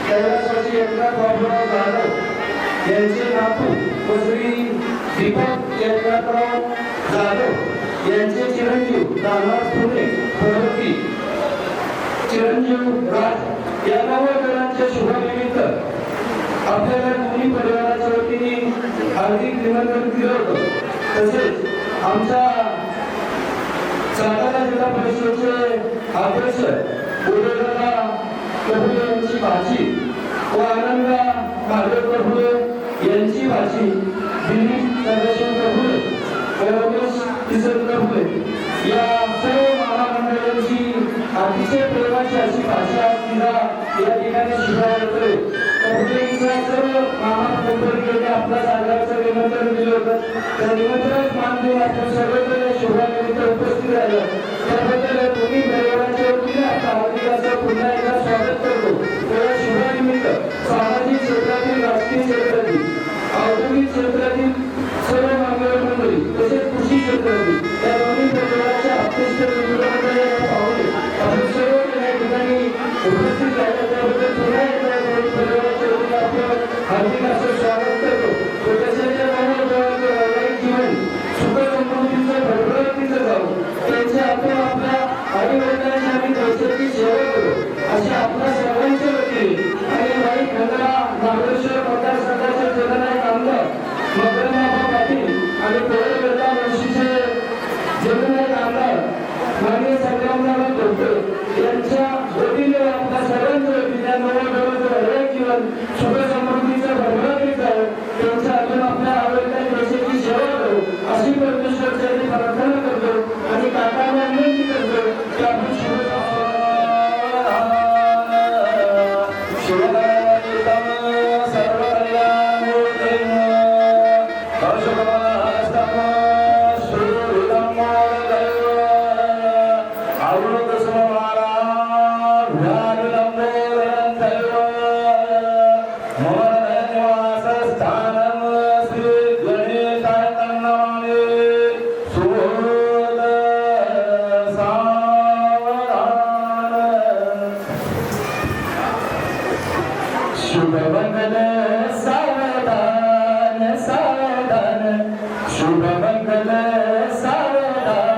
कैलासवासी एकनाथ बाबूराव जाधव यांचे नातू व श्री दीपक एकनाथराव जाधव यांचे चिरंजीव राहणार पुणे प्रगती चिरंजीव राज या नवजणांच्या शुभनिमित्त आपल्याला दोन्ही परिवाराच्या वतीने हार्दिक निमंत्रण दिलं होतं. तसेच आमच्या सातारा जिल्हा परिषदेचे अध्यक्ष उदयदादा कबुले यांची भाची व आनंदा महादेव कबुले यांची भाची दिलीप चंद्रशेखर कबुले व रमेश किसन कबुले या सर्व महामंडळांची अतिशय प्रेमाची अशी भाषा तिला या ठिकाणी शिकवतोय. कबुलेंच्या सर्व महामंडळांनी आपल्या सागराचं निमंत्रण दिलं होतं. त्या निमंत्रणात मान देऊन आपण सर्वजण या शुभानिमित्त उपस्थित राहिलो. त्याबद्दल दोन्ही परिवाराच्या वतीने आपलं हार्दिक असं पुन्हा एकदा स्वागत करतो. या शुभानिमित्त सामाजिक क्षेत्रातील राजकीय क्षेत्रातील औद्योगिक क्षेत्रातील सर्व मान्यवर मंडळी तसेच कृषी क्षेत्रातील या दोन्ही परिवाराच्या अत्यंत मित्रमंडळी पाहुणे आपण सर्व या ठिकाणी उपस्थित राहिल्या त्याबद्दल पुन्हा एकदा दोन्ही परिवाराच्या वतीने आपण हार्दिक असं स्वागत करतो. त्याच्याच्या नवजवानांचं वैवाहिक जीवन सुख समृद्धीचं भरभराटीचं जाऊ त्यांच्या आपण आपल्या आई वडिलांची आम्ही देशाची सेवा करू अशी आपल्या सर्वांच्या वतीने आणि वाई खंडाळा महाबळेश्वर मतदारसंघाचे जननायक आमदार मकरंदराव पाटील आणि कोळेगडला मुळशीचे जननायक आमदार माननीय संग्रामराव धोटे यांच्या वतीने आपल्या सर्वांच्या वतीने नवजवानांचं वैवाहिक जीवन सुख समृद्धीचं भरभराटीचं आहे त्यांच्या अजून आपल्या आवडत्या देशाची सेवा करू अशी परमेश्वराची प्रार्थना करतो आणि काकांना विनंती करतो की आपण शुभमंगल सावधान सावधान शुभमंगल सावधान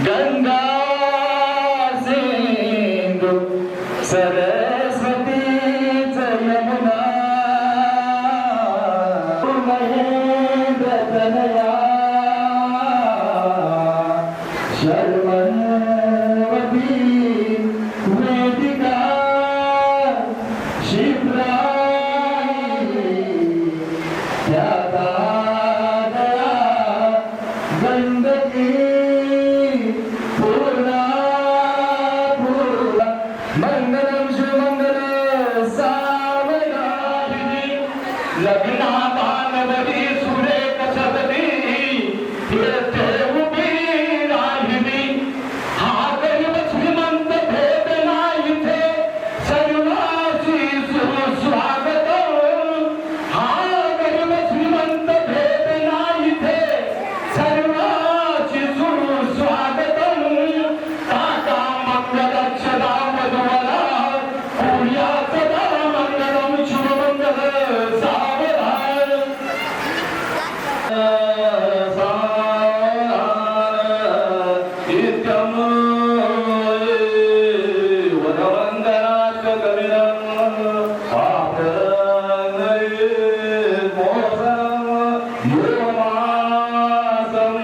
गंगा सिंधु सरस्वती यमुना महेंद्र तनया शर्मवती वेदिका शिप्राई त्याता दया गंदगी मंगलम शिवमंगल सावधानी लग्ना बालवरी सुरेख सदनी येथे उभी राहिली हा गरीब श्रीमंत भेद नाही इथे सर्वांची सुस्वागत हा गरीब श्रीमंत भेद नाही इथे सर्वांची सुस्वागत काका मंगलक्षदा मधुवरा पूर्या सदा मंगलम शुभमंगल सावधान नित्यम वनवंदनाथ कविरम आपनये मोसम योमासम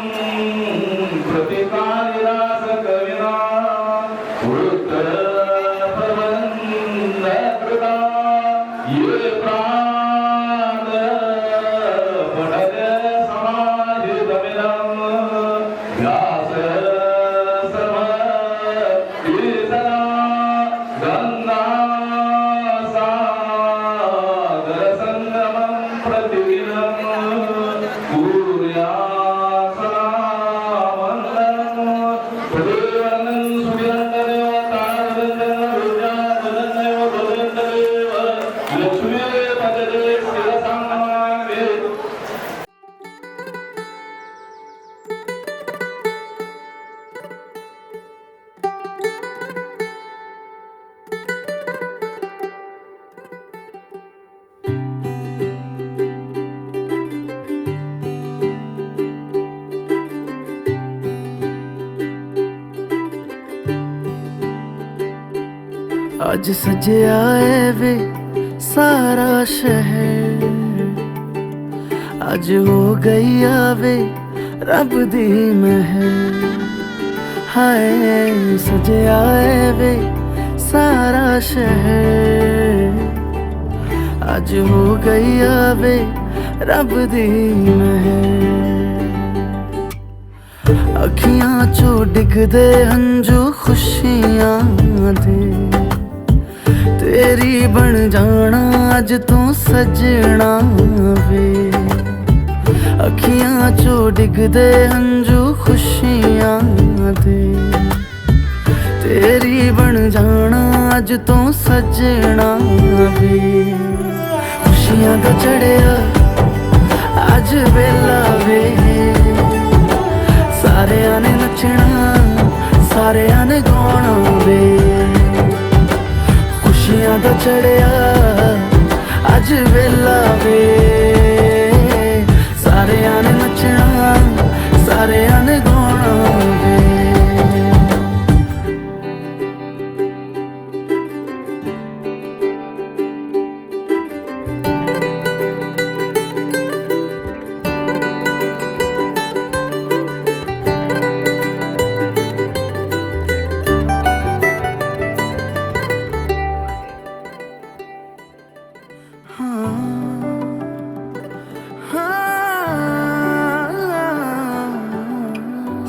प्रतिकालिदास कविना उत्तर प्रबंध कृता ये आज सजया है वे सारा शहर, आज हो गई आवे रब दी महर। हाय सजया है वे सारा शहर, आज हो गई आवे रब दी महर। अखियां चो डिगदे हंजू खुशियां दे, तेरी बन जाना अज तू सजना वे। अखियां चो डिगदे हंजू खुशियां दे, तेरी बन जाना अज तू सजना वे। खुशियां दा चढ़िया अज वेला वे, सारेयां ने नचना सारेयां ने गाना वे। खुशियां दा चढ़िया अज वेला वे, सारेयां ने नचना सारेयां ने गाना वे।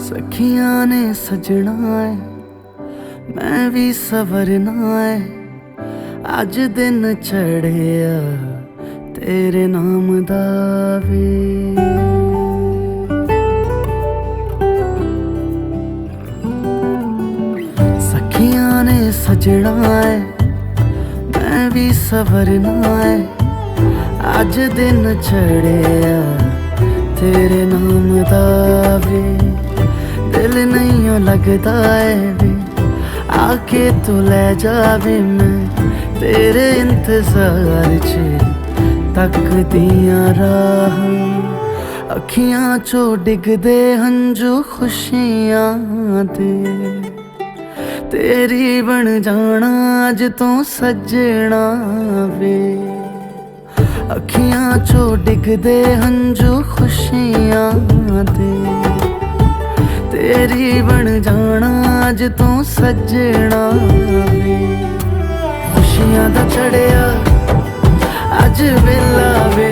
सखियां ने सजना है मैं भी सवरना है, अज दिन चढ़िया तेरे नाम दा वे। सखियां ने सजना है मैं भी सवरना है, अज दिन चढ़िया तेरे नाम दा वे। दिल नहीं लगता है वे आके तू ले जावे, मैं तेरे इंतजार च तक दिया राह। अखियां चो डिगदे हंजू खुशियां दे, तेरी बन जाना अज तू सजना वे। अखियां चो डिगदे हंजू खुशियां दे, तेरी बन जाना अज तू सजना वे। खुशियां दा चढ़िया अज वेला वे,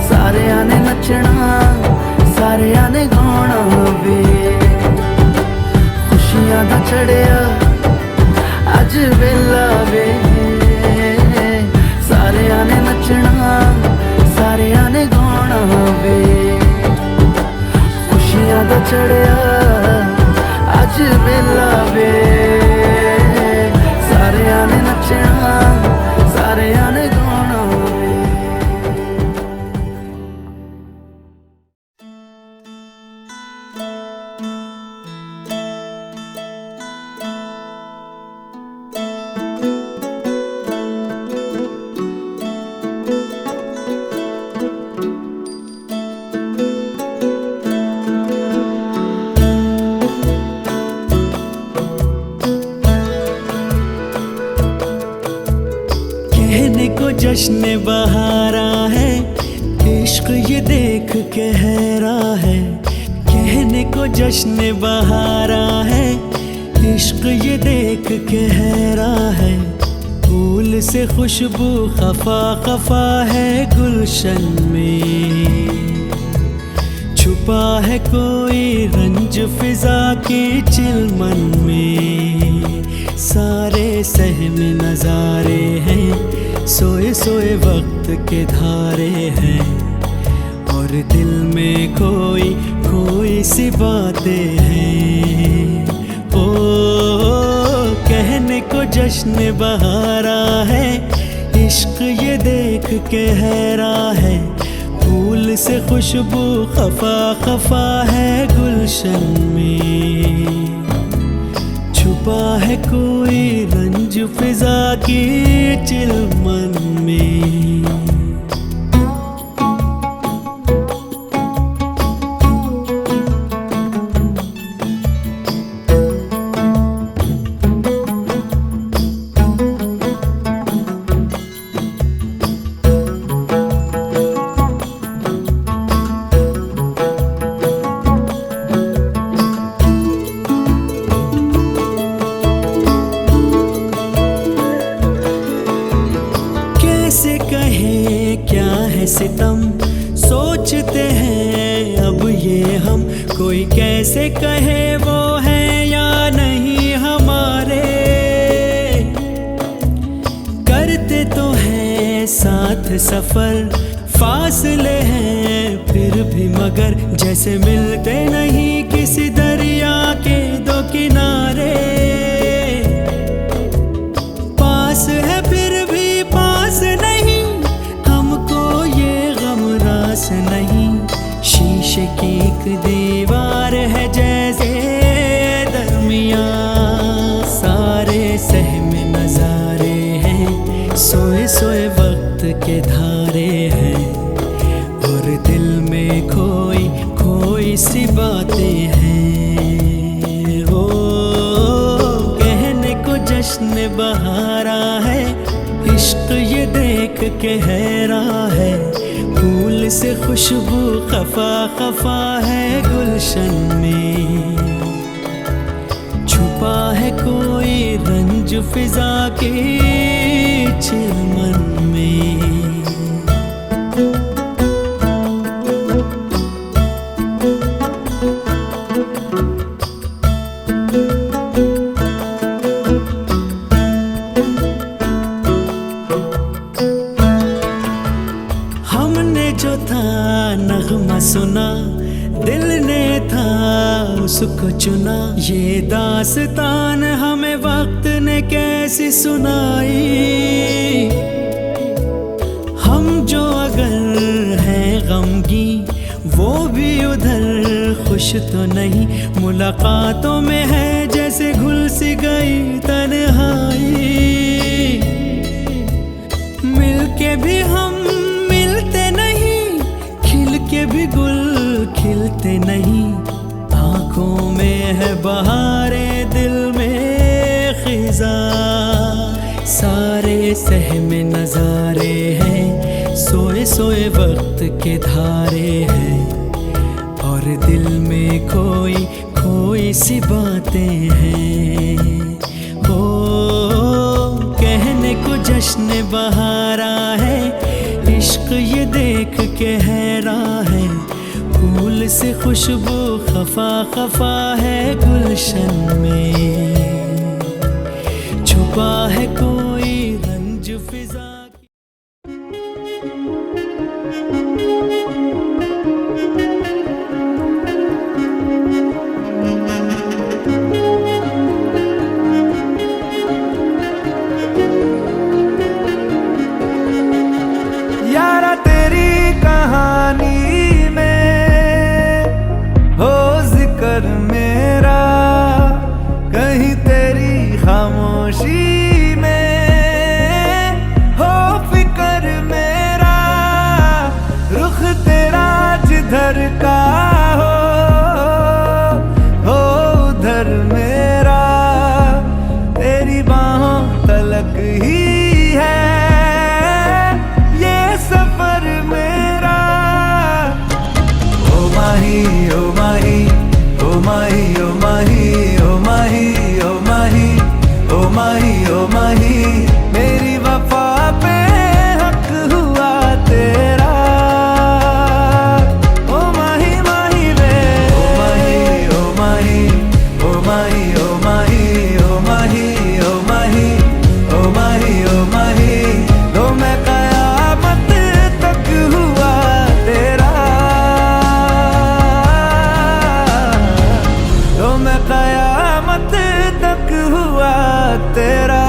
सारेयां ने नचना सारेयां ने गाना वे। खुशियां दा चढ़िया अज वेला वे, सारेयां ने नचना सारेयां ने गाना वे। खुशियां दा चढ़िया अज वेला वे, सारेयां ने नचना सारेयां ने गाना वे। जश्न बहारा है इश्क ये देख के हैरा है, कहने को जश्न बहारा है इश्क ये देख के हैरा है। फूल से खुशबू खफा खफा है गुलशन में, छुपा है कोई रंज फिजा की चिलमन में। सारे सहम नजारे हैं सोए सोए वक्त के धारे हैं, और दिल में कोई कोई सी बातें हैं। ओ कहने को जश्न बहारा है इश्क ये देख के हैरा है। फूल से खुशबू खफा खफा है गुलशन में, छुपा है कोई रंज फिजा की चिलमन में। कोई कैसे कहे वो है या नहीं हमारे, करते तो हैं साथ सफर, फासले हैं फिर भी मगर जैसे मिलते नहीं किसी दरिया के दो किनारे। पास है फिर भी पास नहीं, हमको ये गम रास नहीं। शीशे की एक दीवार है जैसे दरमियां, सारे सहमे नजारे हैं, सोए सोए वक्त के धारे हैं। और दिल में खोई खोई सी बातें हैं। हो कहने को जश्न बहारा है, इश्क ये देख के हैरान है। फूल से खुशबू खफा खफा है गुलशन में, छुपा है कोई रंज फिजा के चिलमन में। हमने जो था नगमा सुना, दिल ने था उसको चुना। ये दास्तान हमें वक्त ने कैसी सुनाई। हम जो अगर हैं गमगी, वो भी उधर खुश तो नहीं। मुलाकातों में है जैसे घुल सी गई तन्हाई। मिलके भी हम मिलते नहीं, खिल के भी गुल खिलते नहीं। आंखों में है बहारे, दिल में खिजा, सारे सहमे नजारे हैं, सोए सोए वक्त के धारे हैं। और दिल में खोई खोई सी बातें हैं। हो कहने को जश्न बहारा है, इश्क ये देख के हैरान है। फूल से खुशबू खफा खफा है गुलशन में, छुपा है कोई रंज फिजा की। यारा तेरी कहानी में हो जिक्र मेरा, कहीं तेरी खामोशी में हो फिक्र मेरा। रुख तेरा जिधर का हो उधर मेरा, तेरी बाहों तलक ही है सफर मेरा। ओ माही ओ माही ओ माही ओ माही ओ माही ओ माही ओ माही ओ माही, मेरी वफा पे हक हुआ तेरा। ओ माही माही वे ओ माही ओ माही ओ माही ओ माही ओ माही ओ माही ओ माही ओ माही, लो मैं कयामत तक हुआ तेरा। लो मैं कयामत तक हुआ तेरा।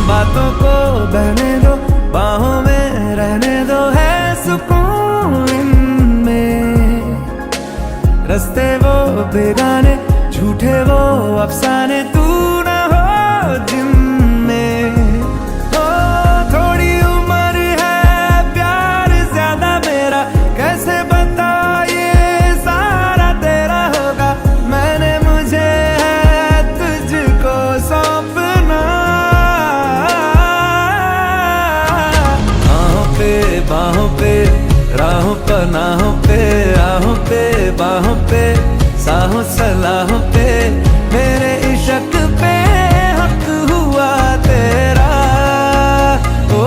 बातों को बहने दो, बाहों में रहने दो, है सुकून इनमें। रस्ते वो बेगाने, झूठे वो अफसाने, तू न हो जिनमें। ओ थोड़ी उम्र है, प्यार ज्यादा मेरा, कैसे बता ये सारा तेरा होगा। मैंने मुझे है तुझको सौंपना, बाहों पे राहों पनाहों पे आहों पे बाहों पे साहों सलाहों पे मेरे इश्क पे हक हुआ तेरा। ओ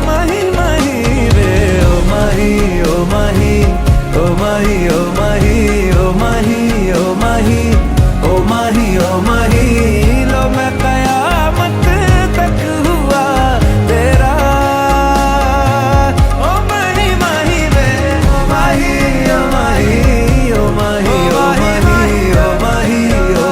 माही माही रे ओ माही ओ माही ओ माही ओ माही ओ माही ओ माही ओ माही ओ माही लो मैं कयामत तक हुआ तेरा। ओ माही माही रे ओ माही ओ माही ओ माही ओ माही ओ माही ओ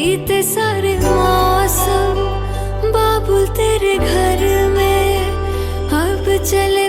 बीते सारे मौसम बाबुल तेरे घर में अब चले